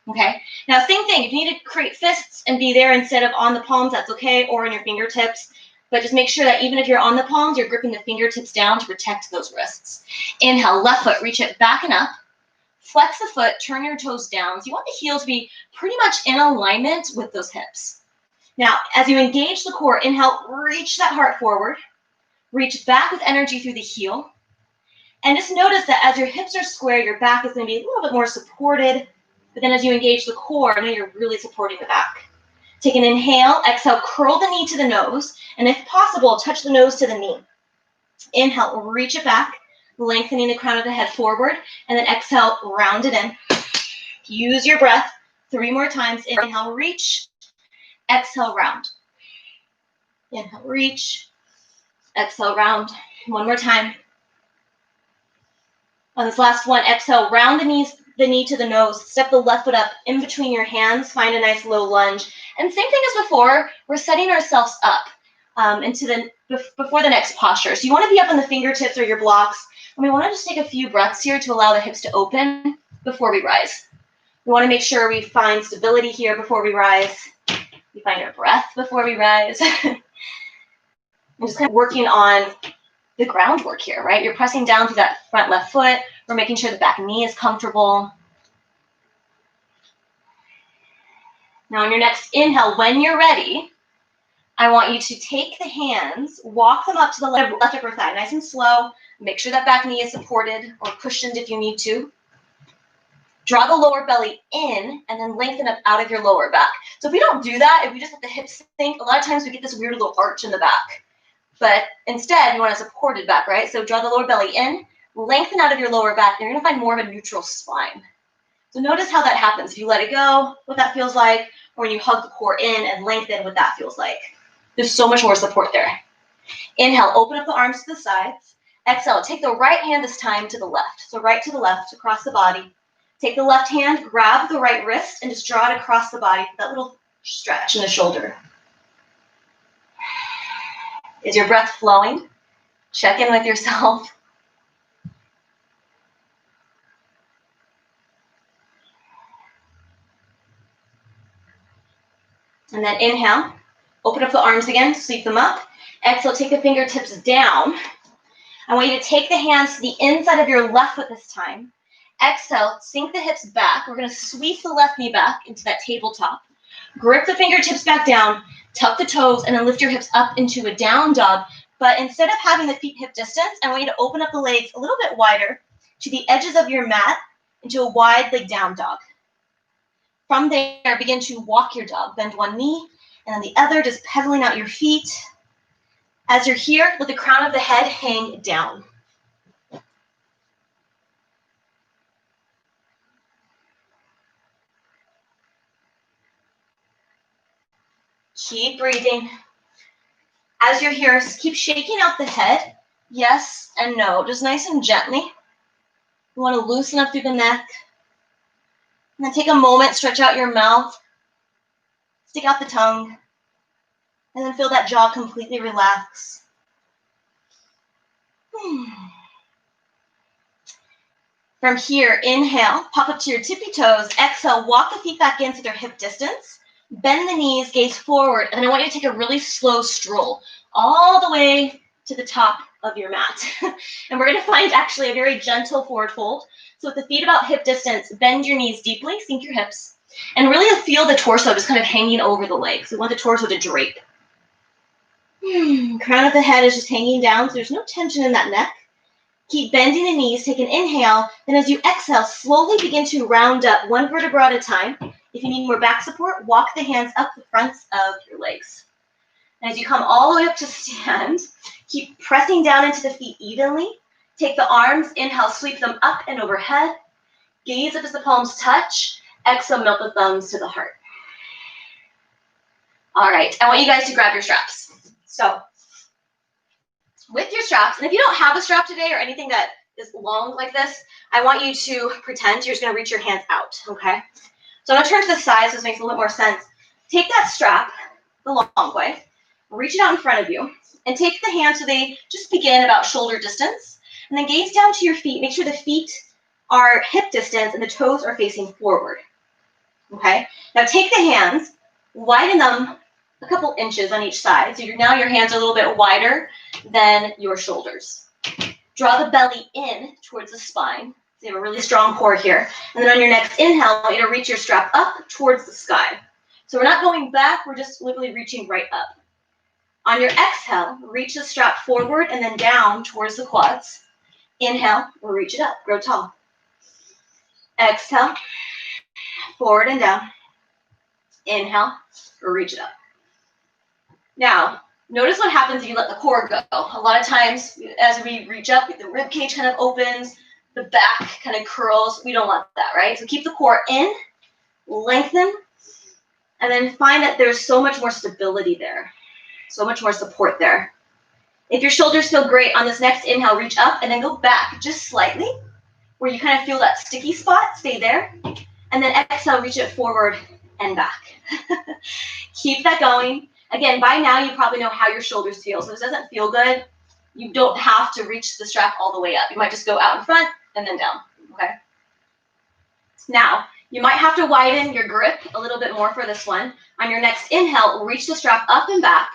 Okay? Now same thing. If you need to create fists and be there instead of on the palms, that's okay. Or on your fingertips. But just make sure that even if you're on the palms, you're gripping the fingertips down to protect those wrists. Inhale, left foot, reach it back and up. Flex the foot, turn your toes down. So you want the heel to be pretty much in alignment with those hips. Now, as you engage the core, inhale, reach that heart forward. Reach back with energy through the heel. And just notice that as your hips are square, your back is going to be a little bit more supported. But then as you engage the core, now you're really supporting the back. Take an inhale, exhale, curl the knee to the nose, and if possible, touch the nose to the knee. Inhale, reach it back, lengthening the crown of the head forward, and then exhale, round it in. Use your breath 3 more times. Inhale, reach, exhale, round. Inhale, reach, exhale, round. 1 more time. On this last one, exhale, round the knee to the nose, step the left foot up in between your hands, find a nice low lunge. And same thing as before, we're setting ourselves up before the next posture. So you want to be up on the fingertips or your blocks. And we want to just take a few breaths here to allow the hips to open before we rise. We want to make sure we find stability here before we rise. We find our breath before we rise. And just kind of working on the groundwork here, right? You're pressing down through that front left foot. We're making sure the back knee is comfortable. Now on your next inhale, when you're ready, I want you to take the hands, walk them up to the left upper thigh, nice and slow. Make sure that back knee is supported or cushioned if you need to. Draw the lower belly in and then lengthen up out of your lower back. So if we don't do that, if we just let the hips sink, a lot of times we get this weird little arch in the back. But instead, you want a supported back, right? So draw the lower belly in, lengthen out of your lower back, and you're going to find more of a neutral spine. So notice how that happens. If you let it go, what that feels like, or when you hug the core in and lengthen, what that feels like. There's so much more support there. Inhale, open up the arms to the sides. Exhale, take the right hand this time to the left. So right to the left, across the body. Take the left hand, grab the right wrist, and just draw it across the body, that little stretch in the shoulder. Is your breath flowing? Check in with yourself. And then inhale, open up the arms again, sweep them up. Exhale, take the fingertips down. I want you to take the hands to the inside of your left foot this time. Exhale, sink the hips back. We're going to sweep the left knee back into that tabletop. Grip the fingertips back down, tuck the toes, and then lift your hips up into a down dog. But instead of having the feet hip distance, I want you to open up the legs a little bit wider to the edges of your mat into a wide leg down dog. From there, begin to walk your dog. Bend one knee and then the other, just pedaling out your feet. As you're here, let the crown of the head hang down. Keep breathing. As you're here, keep shaking out the head. Yes and no, just nice and gently. You want to loosen up through the neck. And then take a moment, stretch out your mouth. Stick out the tongue. And then feel that jaw completely relax. From here, inhale, pop up to your tippy toes. Exhale, walk the feet back in to their hip distance. Bend the knees, gaze forward. And then I want you to take a really slow stroll all the way to the top of your mat. And we're going to find actually a very gentle forward fold. So with the feet about hip distance, bend your knees deeply, sink your hips, and really feel the torso just kind of hanging over the legs. We want the torso to drape. Crown of the head is just hanging down, so there's no tension in that neck. Keep bending the knees. Take an inhale. Then as you exhale, slowly begin to round up one vertebra at a time. If you need more back support, walk the hands up the fronts of your legs. And as you come all the way up to stand, keep pressing down into the feet evenly. Take the arms. Inhale, sweep them up and overhead. Gaze up as the palms touch. Exhale, melt the thumbs to the heart. All right, I want you guys to grab your straps. So with your straps, and if you don't have a strap today or anything that is long like this, I want you to pretend you're just gonna reach your hands out, okay? So I'm gonna turn to the side so this makes a little bit more sense. Take that strap the long way, reach it out in front of you, and take the hands so they just begin about shoulder distance, and then gaze down to your feet. Make sure the feet are hip distance and the toes are facing forward, okay? Now take the hands, widen them a couple inches on each side. So now your hands are a little bit wider than your shoulders. Draw the belly in towards the spine. So you have a really strong core here. And then on your next inhale, I want you to reach your strap up towards the sky. So we're not going back, we're just literally reaching right up. On your exhale, reach the strap forward and then down towards the quads. Inhale, we'll reach it up, grow tall. Exhale, forward and down. Inhale, we'll reach it up. Now, notice what happens if you let the core go. A lot of times, as we reach up, the rib cage kind of opens, the back kind of curls. We don't want that, right? So keep the core in, lengthen, and then find that there's so much more stability there, so much more support there. If your shoulders feel great, on this next inhale, reach up and then go back just slightly, where you kind of feel that sticky spot, stay there. And then exhale, reach it forward and back. Keep that going. Again, by now you probably know how your shoulders feel. So if this doesn't feel good, you don't have to reach the strap all the way up. You might just go out in front and then down, okay? Now, you might have to widen your grip a little bit more for this one. On your next inhale, reach the strap up and back,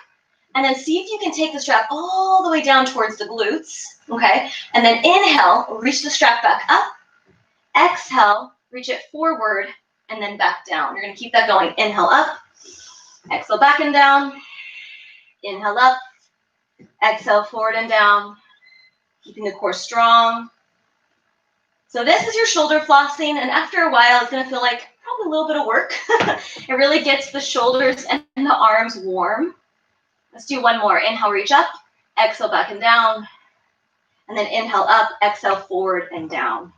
and then see if you can take the strap all the way down towards the glutes, okay? And then inhale, reach the strap back up. Exhale, reach it forward, and then back down. You're gonna keep that going. Inhale up. Exhale back and down. Inhale up. Exhale forward and down. Keeping the core strong. So this is your shoulder flossing, and after a while, it's going to feel like probably a little bit of work. It really gets the shoulders and the arms warm. Let's do one more. Inhale, reach up. Exhale back and down. And then inhale up. Exhale forward and down.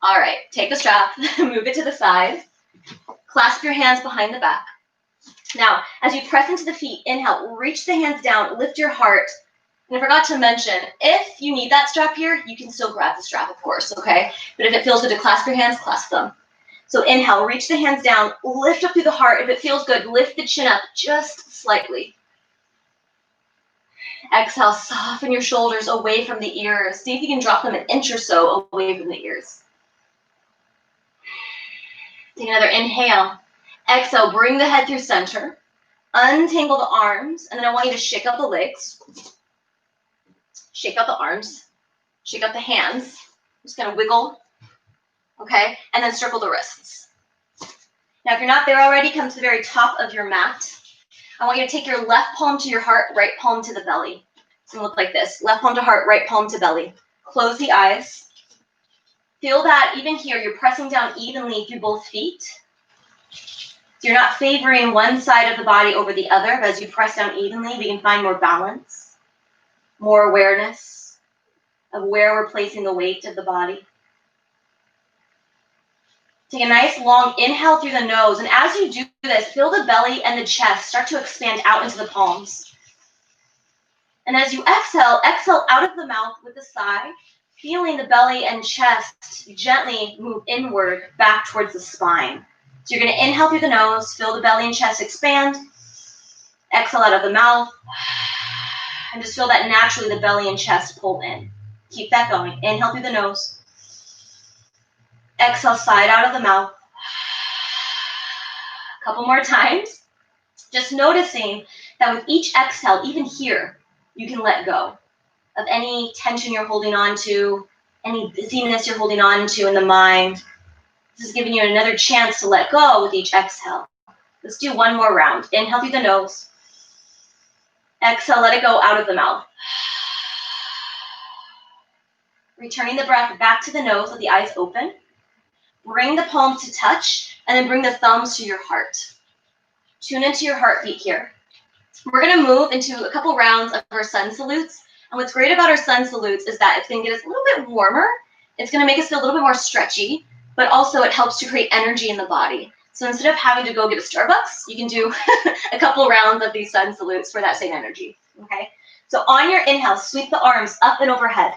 All right, take the strap, move it to the side. Clasp your hands behind the back. Now, as you press into the feet, inhale, reach the hands down, lift your heart. And I forgot to mention, if you need that strap here, you can still grab the strap, of course, okay? But if it feels good to clasp your hands, clasp them. So inhale, reach the hands down, lift up through the heart. If it feels good, lift the chin up just slightly. Exhale, soften your shoulders away from the ears. See if you can drop them an inch or so away from the ears. Take another inhale. Exhale, bring the head through center. Untangle the arms, and then I want you to shake out the legs. Shake out the arms. Shake out the hands. Just kind of wiggle, okay? And then circle the wrists. Now, if you're not there already, come to the very top of your mat. I want you to take your left palm to your heart, right palm to the belly. It's going to look like this. Left palm to heart, right palm to belly. Close the eyes. Feel that even here, you're pressing down evenly through both feet. So you're not favoring one side of the body over the other, but as you press down evenly, we can find more balance, more awareness of where we're placing the weight of the body. Take a nice long inhale through the nose, and as you do this, feel the belly and the chest start to expand out into the palms. And as you exhale, exhale out of the mouth with a sigh, feeling the belly and chest gently move inward back towards the spine. So you're going to inhale through the nose, feel the belly and chest expand. Exhale out of the mouth. And just feel that naturally the belly and chest pull in. Keep that going. Inhale through the nose. Exhale, side out of the mouth. A couple more times. Just noticing that with each exhale, even here, you can let go of any tension you're holding on to, any busyness you're holding on to in the mind. This is giving you another chance to let go with each exhale. Let's do one more round. Inhale through the nose. Exhale, let it go out of the mouth. Returning the breath back to the nose with the eyes open. Bring the palms to touch, and then bring the thumbs to your heart. Tune into your heartbeat here. We're going to move into a couple rounds of our sun salutes. And what's great about our sun salutes is that it's going to get us a little bit warmer. It's going to make us feel a little bit more stretchy, but also it helps to create energy in the body. So instead of having to go get a Starbucks, you can do a couple rounds of these sun salutes for that same energy, okay? So on your inhale, sweep the arms up and overhead.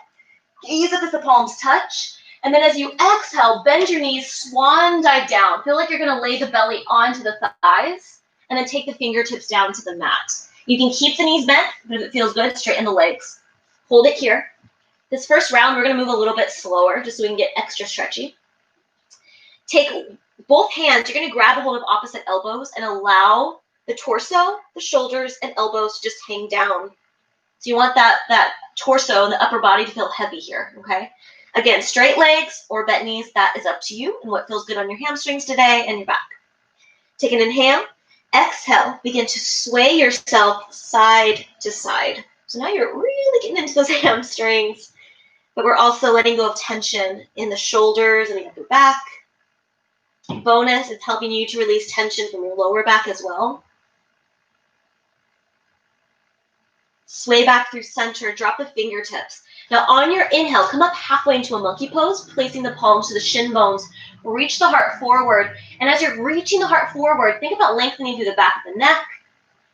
Gaze up as the palms touch. And then as you exhale, bend your knees, swan dive down. Feel like you're going to lay the belly onto the thighs, and then take the fingertips down to the mat. You can keep the knees bent, but if it feels good, straighten the legs. Hold it here. This first round, we're going to move a little bit slower just so we can get extra stretchy. Take both hands. You're going to grab a hold of opposite elbows and allow the torso, the shoulders, and elbows to just hang down. So you want that torso and the upper body to feel heavy here, okay? Again, straight legs or bent knees, that is up to you and what feels good on your hamstrings today and your back. Take an inhale. Exhale. Begin to sway yourself side to side. So now you're really getting into those hamstrings, but we're also letting go of tension in the shoulders and the upper back. Bonus, it's helping you to release tension from your lower back as well. Sway back through center, drop the fingertips. Now on your inhale, come up halfway into a monkey pose, placing the palms to the shin bones. Reach the heart forward. And as you're reaching the heart forward, think about lengthening through the back of the neck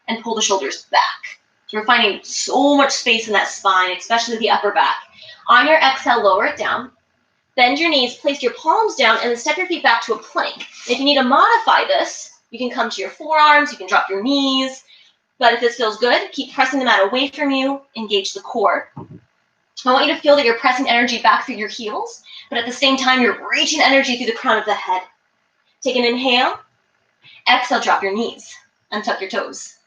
and pull the shoulders back. So we're finding so much space in that spine, especially the upper back. On your exhale, lower it down. Bend your knees, place your palms down, and then step your feet back to a plank. If you need to modify this, you can come to your forearms, you can drop your knees. But if this feels good, keep pressing the mat away from you, engage the core. I want you to feel that you're pressing energy back through your heels, but at the same time, you're reaching energy through the crown of the head. Take an inhale. Exhale, drop your knees. Untuck your toes.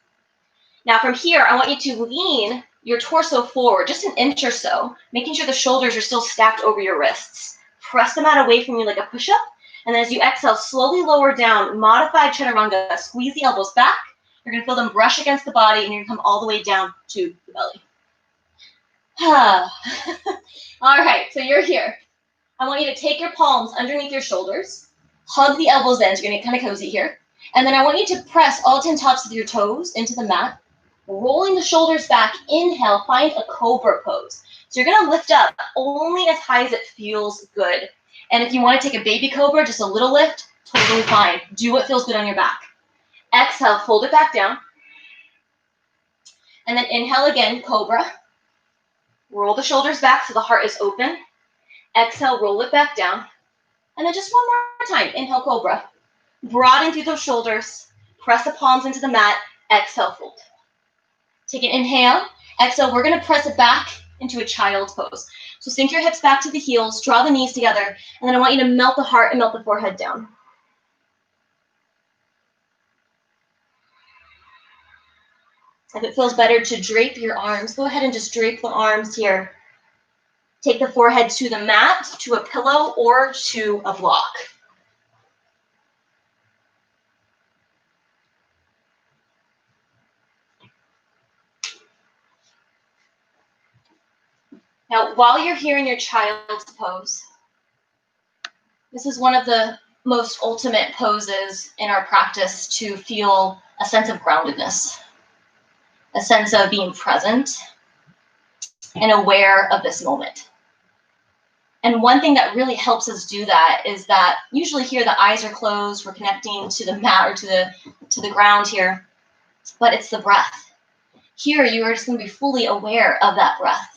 Now from here, I want you to lean your torso forward just an inch or so, making sure the shoulders are still stacked over your wrists. Press the mat away from you like a push-up, and then as you exhale, slowly lower down, modified chaturanga. Squeeze the elbows back. You're going to feel them brush against the body, and you're going to come all the way down to the belly. All right, so you're here. I want you to take your palms underneath your shoulders, hug the elbows in, so you're going to get kind of cozy here. And then I want you to press all 10 tops of your toes into the mat, rolling the shoulders back. Inhale, find a cobra pose. So you're going to lift up only as high as it feels good. And if you want to take a baby cobra, just a little lift, totally fine. Do what feels good on your back. Exhale, fold it back down. And then inhale again, cobra. Roll the shoulders back so the heart is open. Exhale, roll it back down. And then just one more time, inhale, cobra. Broaden through those shoulders. Press the palms into the mat. Exhale, fold. Take an inhale. Exhale, we're going to press it back into a child's pose. So sink your hips back to the heels, draw the knees together, and then I want you to melt the heart and melt the forehead down. If it feels better to drape your arms, go ahead and just drape the arms here. Take the forehead to the mat, to a pillow, or to a block. Now, while you're here in your child's pose, this is one of the most ultimate poses in our practice to feel a sense of groundedness, a sense of being present and aware of this moment. And one thing that really helps us do that is that usually here the eyes are closed, we're connecting to the mat or to the ground here, but it's the breath. Here you are just going to be fully aware of that breath.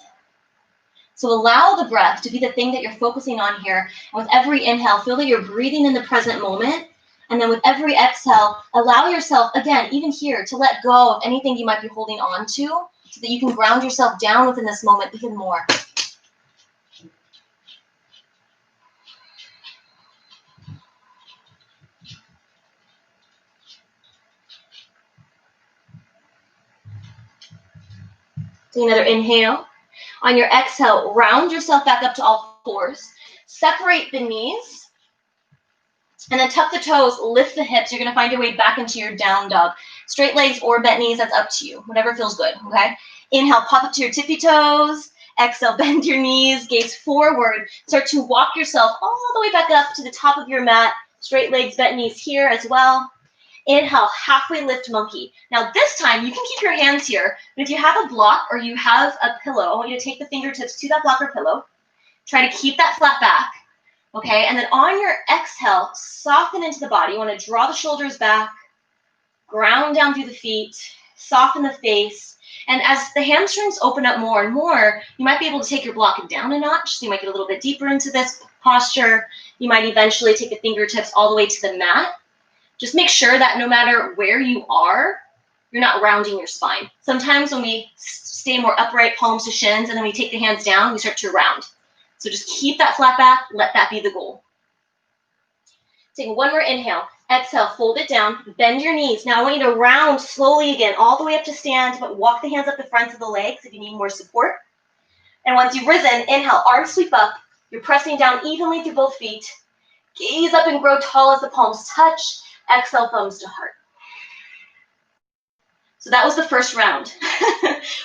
So allow the breath to be the thing that you're focusing on here. And with every inhale, feel that you're breathing in the present moment. And then with every exhale, allow yourself, again, even here, to let go of anything you might be holding on to so that you can ground yourself down within this moment even more. Take another inhale. On your exhale, round yourself back up to all fours. Separate the knees. And then tuck the toes, lift the hips. You're going to find your way back into your down dog. Straight legs or bent knees, that's up to you. Whatever feels good, okay? Inhale, pop up to your tippy toes. Exhale, bend your knees, gaze forward. Start to walk yourself all the way back up to the top of your mat. Straight legs, bent knees here as well. Inhale, halfway lift monkey. Now this time, you can keep your hands here, but if you have a block or you have a pillow, I want you to take the fingertips to that block or pillow. Try to keep that flat back, okay? And then on your exhale, soften into the body. You want to draw the shoulders back, ground down through the feet, soften the face. And as the hamstrings open up more and more, you might be able to take your block down a notch. So you might get a little bit deeper into this posture. You might eventually take the fingertips all the way to the mat. Just make sure that no matter where you are, you're not rounding your spine. Sometimes when we stay more upright, palms to shins, and then we take the hands down, we start to round. So just keep that flat back. Let that be the goal. Take one more inhale. Exhale, fold it down, bend your knees. Now I want you to round slowly again, all the way up to stand, but walk the hands up the fronts of the legs if you need more support. And once you've risen, inhale, arms sweep up. You're pressing down evenly through both feet. Gaze up and grow tall as the palms touch. Exhale, thumbs to heart. So that was the first round.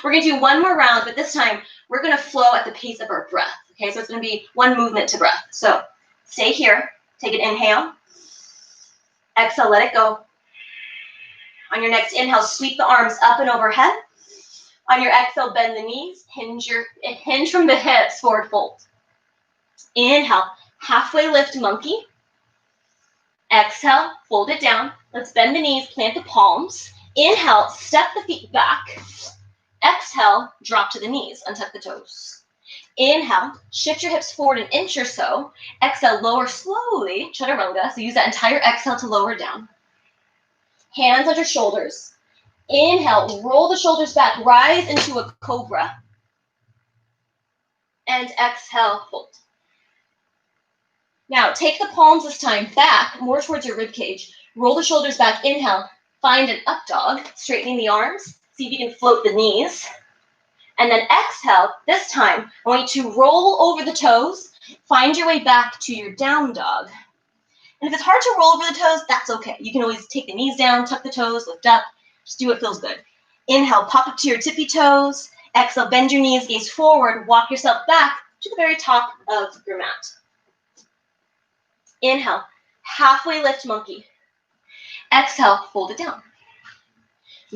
We're going to do one more round, but this time we're going to flow at the pace of our breath. Okay, so it's going to be one movement to breath. So stay here. Take an inhale. Exhale, let it go. On your next inhale, sweep the arms up and overhead. On your exhale, bend the knees. Hinge from the hips, forward fold. Inhale, halfway lift monkey. Exhale, fold it down. Let's bend the knees, plant the palms. Inhale, step the feet back. Exhale, drop to the knees, untuck the toes. Inhale, shift your hips forward an inch or so. Exhale, lower slowly, chaturanga. So use that entire exhale to lower down. Hands under shoulders. Inhale, roll the shoulders back, rise into a cobra. And exhale, fold. Now, take the palms this time back, more towards your rib cage. Roll the shoulders back. Inhale, find an up dog, straightening the arms. See if you can float the knees. And then exhale, this time, I want you to roll over the toes. Find your way back to your down dog. And if it's hard to roll over the toes, that's okay. You can always take the knees down, tuck the toes, lift up. Just do what feels good. Inhale, pop up to your tippy toes. Exhale, bend your knees, gaze forward. Walk yourself back to the very top of your mat. Inhale, halfway lift monkey. Exhale, fold it down.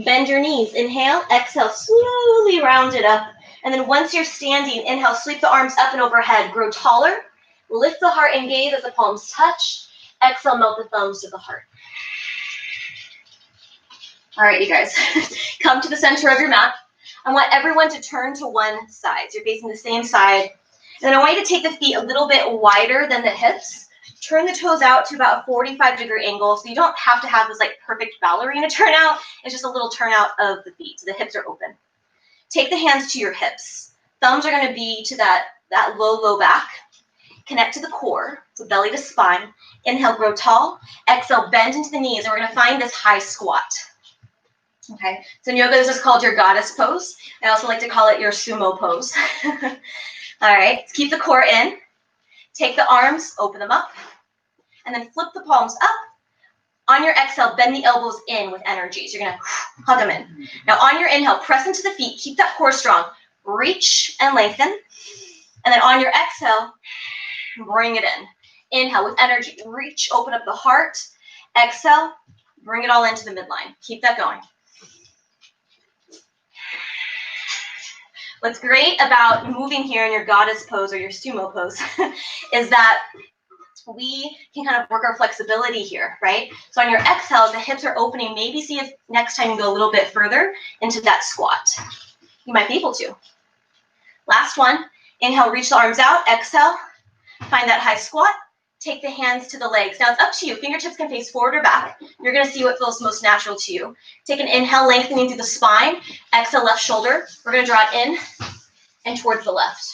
Bend your knees. Inhale, exhale, slowly round it up. And then once you're standing, inhale, sweep the arms up and overhead. Grow taller. Lift the heart and gaze as the palms touch. Exhale, melt the thumbs to the heart. All right, you guys, come to the center of your mat. I want everyone to turn to one side. So you're facing the same side. And then I want you to take the feet a little bit wider than the hips. Turn the toes out to about a 45-degree angle, so you don't have to have this like perfect ballerina turnout. It's just a little turnout of the feet, so the hips are open. Take the hands to your hips. Thumbs are going to be to that low back. Connect to the core, so belly to spine. Inhale, grow tall. Exhale, bend into the knees, and we're going to find this high squat. Okay, so in yoga, this is called your goddess pose. I also like to call it your sumo pose. All right, let's keep the core in. Take the arms, open them up, and then flip the palms up. On your exhale, bend the elbows in with energy. So you're going to hug them in. Now on your inhale, press into the feet. Keep that core strong. Reach and lengthen. And then on your exhale, bring it in. Inhale with energy. Reach, open up the heart. Exhale, bring it all into the midline. Keep that going. What's great about moving here in your goddess pose or your sumo pose is that we can kind of work our flexibility here, right? So on your exhale, the hips are opening. Maybe see if next time you go a little bit further into that squat. You might be able to. Last one. Inhale, reach the arms out. Exhale, find that high squat. Take the hands to the legs. Now it's up to you. Fingertips can face forward or back. You're going to see what feels most natural to you. Take an inhale, lengthening through the spine. Exhale, left shoulder. We're going to draw it in and towards the left.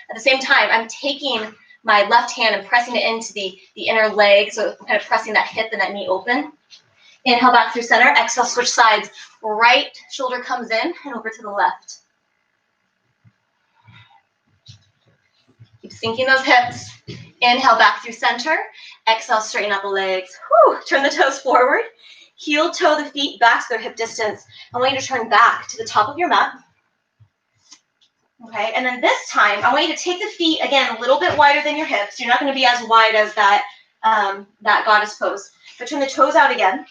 At the same time, I'm taking my left hand and pressing it into the inner leg, so kind of pressing that hip and that knee open. Inhale back through center. Exhale, switch sides. Right shoulder comes in and over to the left. Keep sinking those hips. Inhale back through center. Exhale, straighten out the legs. Whew. Turn the toes forward. Heel toe the feet back to their hip distance. I want you to turn back to the top of your mat. Okay, and then this time, I want you to take the feet, again, a little bit wider than your hips. You're not going to be as wide as that, that goddess pose. But turn the toes out again.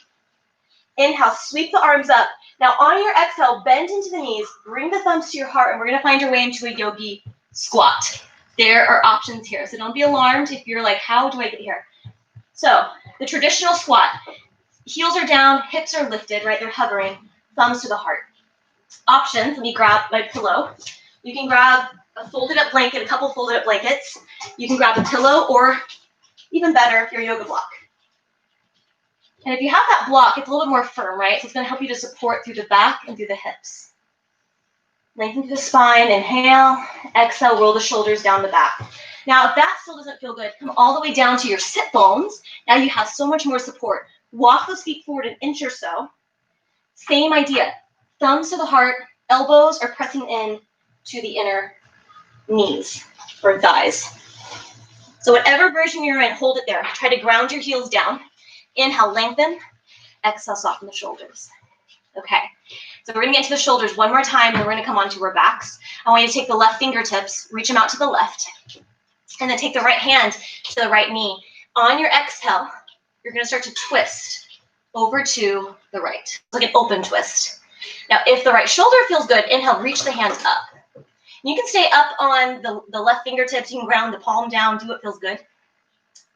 Inhale, sweep the arms up. Now on your exhale, bend into the knees, bring the thumbs to your heart, and we're going to find your way into a yogi squat. There are options here, so don't be alarmed if you're like, how do I get here? So the traditional squat, heels are down, hips are lifted, right? They're hovering, thumbs to the heart. Options, let me grab my pillow. You can grab a folded up blanket, a couple folded up blankets. You can grab a pillow, or even better, your yoga block. And if you have that block, it's a little bit more firm, right? So it's going to help you to support through the back and through the hips. Lengthen through the spine, inhale, exhale, roll the shoulders down the back. Now, if that still doesn't feel good, come all the way down to your sit bones. Now you have so much more support. Walk those feet forward an inch or so. Same idea. Thumbs to the heart, elbows are pressing in to the inner knees or thighs. So whatever version you're in, hold it there. Try to ground your heels down. Inhale, lengthen. Exhale, soften the shoulders. Okay, so we're going to get to the shoulders one more time, and we're going to come onto our backs. I want you to take the left fingertips, reach them out to the left, and then take the right hand to the right knee. On your exhale, you're going to start to twist over to the right. It's like an open twist. Now, if the right shoulder feels good, inhale, reach the hands up. You can stay up on the left fingertips. You can ground the palm down, do what feels good.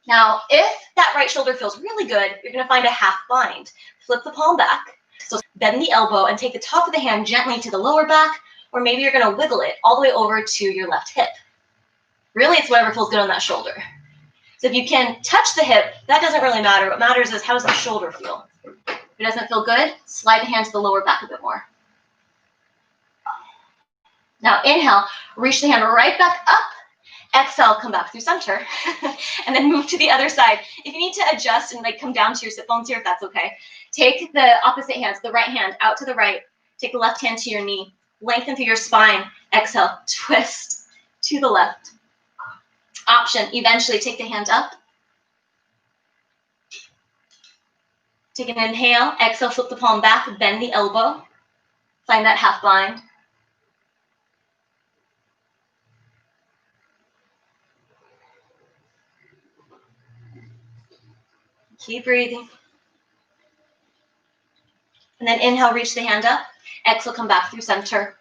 Now, if that right shoulder feels really good, you're going to find a half bind. Flip the palm back. So bend the elbow and take the top of the hand gently to the lower back, or maybe you're going to wiggle it all the way over to your left hip. Really, it's whatever feels good on that shoulder. So if you can touch the hip, that doesn't really matter. What matters is how does the shoulder feel. If it doesn't feel good, slide the hand to the lower back a bit more. Now inhale, reach the hand right back up. Exhale, come back through center, and then move to the other side. If you need to adjust and like come down to your sit bones here, if that's okay, take the opposite hands, the right hand out to the right, take the left hand to your knee, lengthen through your spine, exhale, twist to the left. Option, eventually take the hand up. Take an inhale, exhale, flip the palm back, bend the elbow, find that half bind. Keep breathing. And then inhale, reach the hand up. Exhale, come back through center.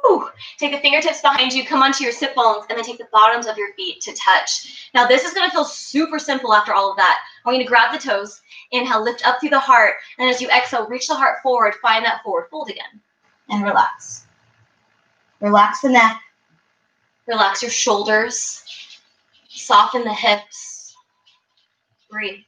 Woo! Take the fingertips behind you, come onto your sit bones, and then take the bottoms of your feet to touch. Now, this is going to feel super simple after all of that. I want you to grab the toes. Inhale, lift up through the heart. And as you exhale, reach the heart forward. Find that forward fold again. And relax. Relax the neck. Relax your shoulders. Soften the hips. Breathe.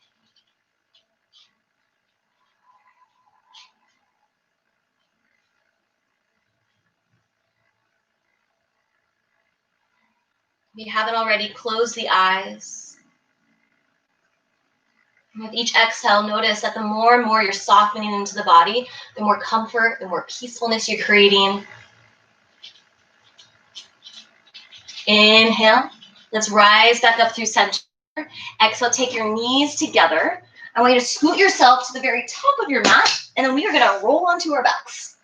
If you haven't already, close the eyes. And with each exhale, notice that the more and more you're softening into the body, the more comfort, the more peacefulness you're creating. Inhale. Let's rise back up through center. Exhale, take your knees together. I want you to scoot yourself to the very top of your mat, and then we are going to roll onto our backs.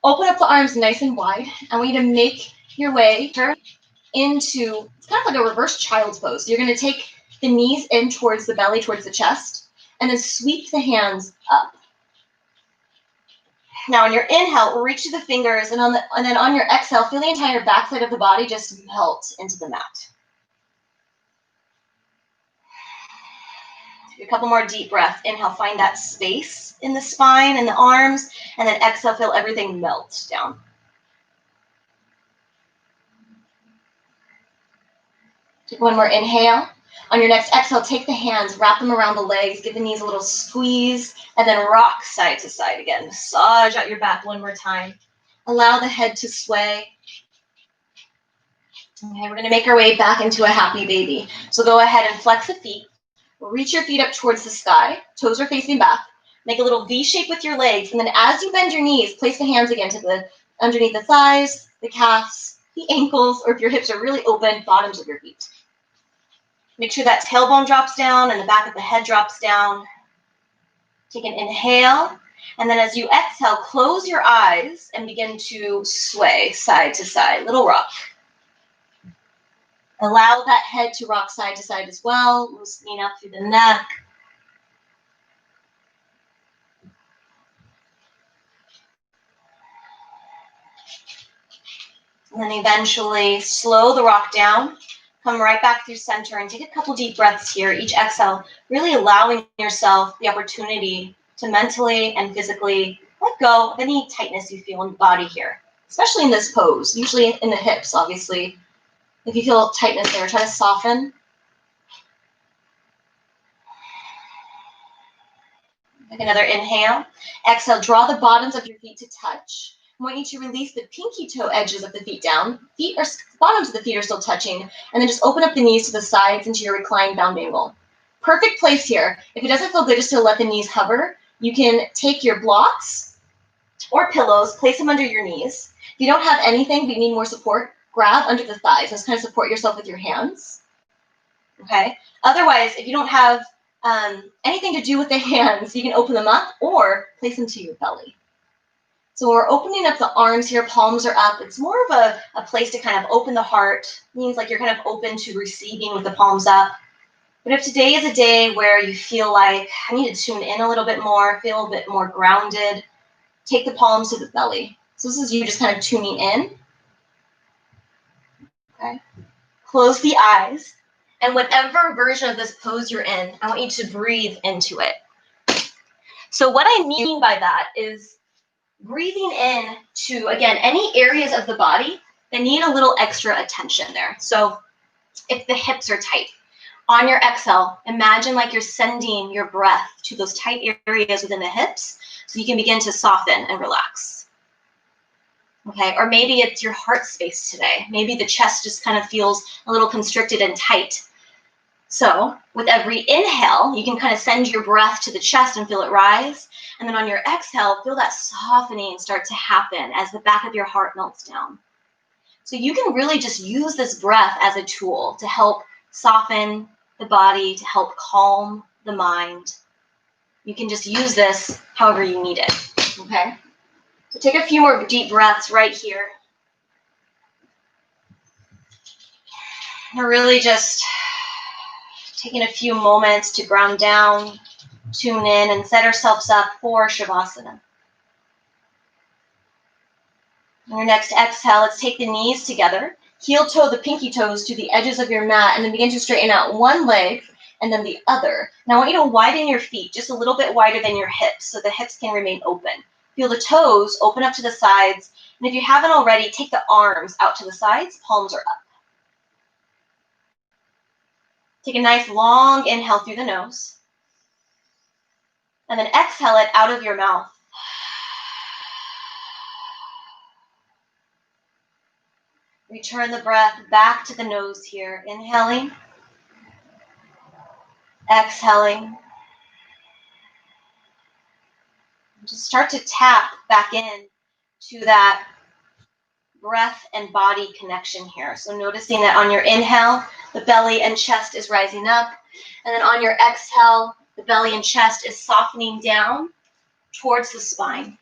Open up the arms nice and wide. I want you to make your way into, it's kind of like a reverse child's pose. So you're going to take the knees in towards the belly, towards the chest, and then sweep the hands up. Now on your inhale, reach to the fingers, and then on your exhale, feel the entire backside of the body just melt into the mat. A couple more deep breaths. Inhale, find that space in the spine and the arms, and then exhale, feel everything melt down. Take one more inhale. On your next exhale, take the hands, wrap them around the legs, give the knees a little squeeze, and then rock side to side again. Massage out your back one more time. Allow the head to sway. Okay, we're going to make our way back into a happy baby. So go ahead and flex the feet. Reach your feet up towards the sky. Toes are facing back. Make a little V shape with your legs, and then as you bend your knees, place the hands again to the underneath the thighs, the calves, the ankles, or if your hips are really open, bottoms of your feet. Make sure that tailbone drops down and the back of the head drops down. Take an inhale. And then as you exhale, close your eyes and begin to sway side to side, little rock. Allow that head to rock side to side as well, loosening up through the neck. And then eventually slow the rock down, come right back through center and take a couple deep breaths here. Each exhale, really allowing yourself the opportunity to mentally and physically let go of any tightness you feel in the body here, especially in this pose, usually in the hips, obviously. If you feel tightness there, try to soften. Take another inhale. Exhale, draw the bottoms of your feet to touch. I want you to release the pinky toe edges of the feet down. Bottoms of the feet are still touching. And then just open up the knees to the sides into your reclined bound angle. Perfect place here. If it doesn't feel good just to let the knees hover, you can take your blocks or pillows, place them under your knees. If you don't have anything, but you need more support, grab under the thighs. Just kind of support yourself with your hands. Okay? Otherwise, if you don't have anything to do with the hands, you can open them up or place them to your belly. So we're opening up the arms here, palms are up. It's more of a place to kind of open the heart. It means like you're kind of open to receiving with the palms up. But if today is a day where you feel like I need to tune in a little bit more, feel a bit more grounded, take the palms to the belly. So this is you just kind of tuning in. Okay. Close the eyes. And whatever version of this pose you're in, I want you to breathe into it. So what I mean by that is breathing in to, again, any areas of the body that need a little extra attention there. So if the hips are tight, on your exhale, imagine like you're sending your breath to those tight areas within the hips so you can begin to soften and relax. Okay, or maybe it's your heart space today. Maybe the chest just kind of feels a little constricted and tight. So with every inhale, you can kind of send your breath to the chest and feel it rise. And then on your exhale, feel that softening start to happen as the back of your heart melts down. So you can really just use this breath as a tool to help soften the body, to help calm the mind. You can just use this however you need it, okay? So take a few more deep breaths right here. We're really just taking a few moments to ground down, tune in, and set ourselves up for Shavasana. On your next exhale, let's take the knees together. Heel toe the pinky toes to the edges of your mat, and then begin to straighten out one leg and then the other. Now I want you to widen your feet just a little bit wider than your hips so the hips can remain open. Feel the toes open up to the sides. And if you haven't already, take the arms out to the sides, palms are up. Take a nice long inhale through the nose. And then exhale it out of your mouth. Return the breath back to the nose here. Inhaling. Exhaling. Just start to tap back in to that breath and body connection here. So noticing that on your inhale, the belly and chest is rising up. And then on your exhale, the belly and chest is softening down towards the spine.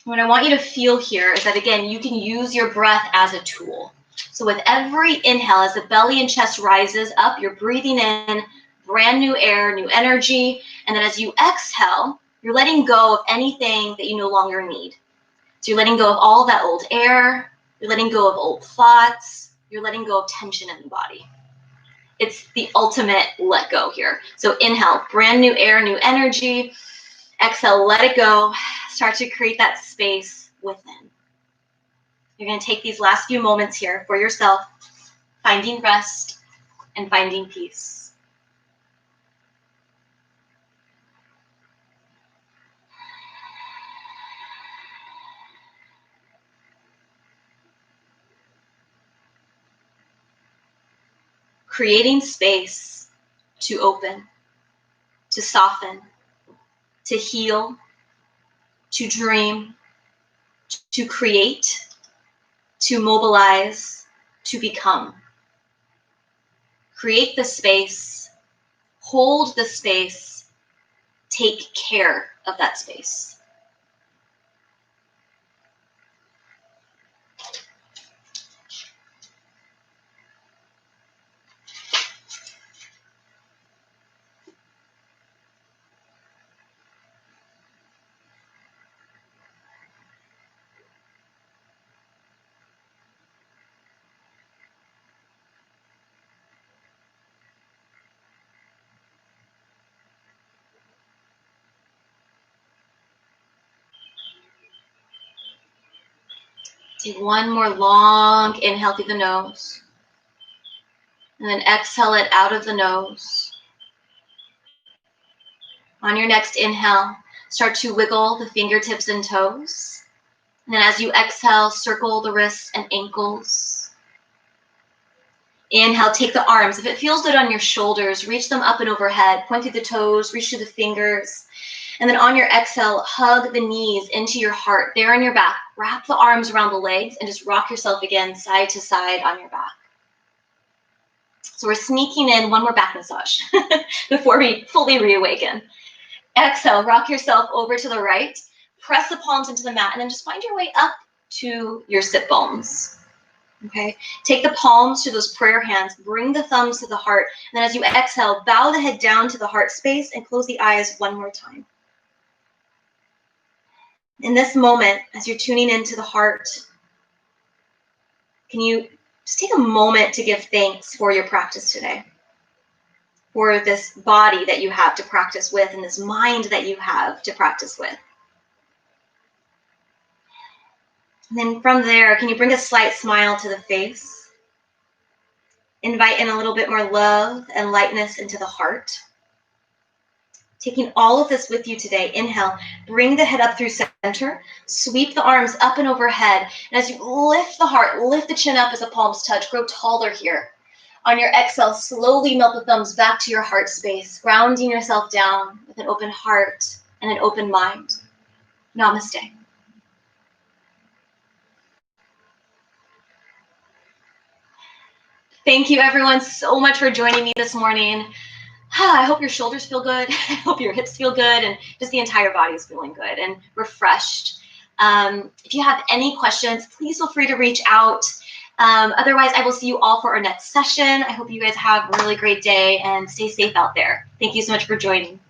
What I want you to feel here is that, again, you can use your breath as a tool. So with every inhale, as the belly and chest rises up, you're breathing in brand new air, new energy. And then as you exhale, you're letting go of anything that you no longer need. So you're letting go of all that old air. You're letting go of old thoughts. You're letting go of tension in the body. It's the ultimate let go here. So inhale, brand new air, new energy. Exhale, let it go. Start to create that space within. You're going to take these last few moments here for yourself, finding rest and finding peace. Creating space to open, to soften, to heal, to dream, to create, to mobilize, to become. Create the space, hold the space, take care of that space. Take one more long inhale through the nose. And then exhale it out of the nose. On your next inhale, start to wiggle the fingertips and toes. And then as you exhale, circle the wrists and ankles. Inhale, take the arms. If it feels good on your shoulders, reach them up and overhead. Point through the toes, reach through the fingers. And then on your exhale, hug the knees into your heart, there on your back. Wrap the arms around the legs and just rock yourself again side to side on your back. So we're sneaking in one more back massage before we fully reawaken. Exhale, rock yourself over to the right. Press the palms into the mat and then just find your way up to your sit bones. Okay, take the palms to those prayer hands, bring the thumbs to the heart, and then as you exhale, bow the head down to the heart space and close the eyes one more time. In this moment, as you're tuning into the heart, can you just take a moment to give thanks for your practice today, for this body that you have to practice with and this mind that you have to practice with. And then from there, can you bring a slight smile to the face? Invite in a little bit more love and lightness into the heart. Taking all of this with you today, inhale, bring the head up through center, sweep the arms up and overhead. And as you lift the heart, lift the chin up as the palms touch, grow taller here. On your exhale, slowly melt the thumbs back to your heart space, grounding yourself down with an open heart and an open mind. Namaste. Thank you everyone so much for joining me this morning. I hope your shoulders feel good. I hope your hips feel good and just the entire body is feeling good and refreshed. If you have any questions, please feel free to reach out. Otherwise, I will see you all for our next session. I hope you guys have a really great day and stay safe out there. Thank you so much for joining.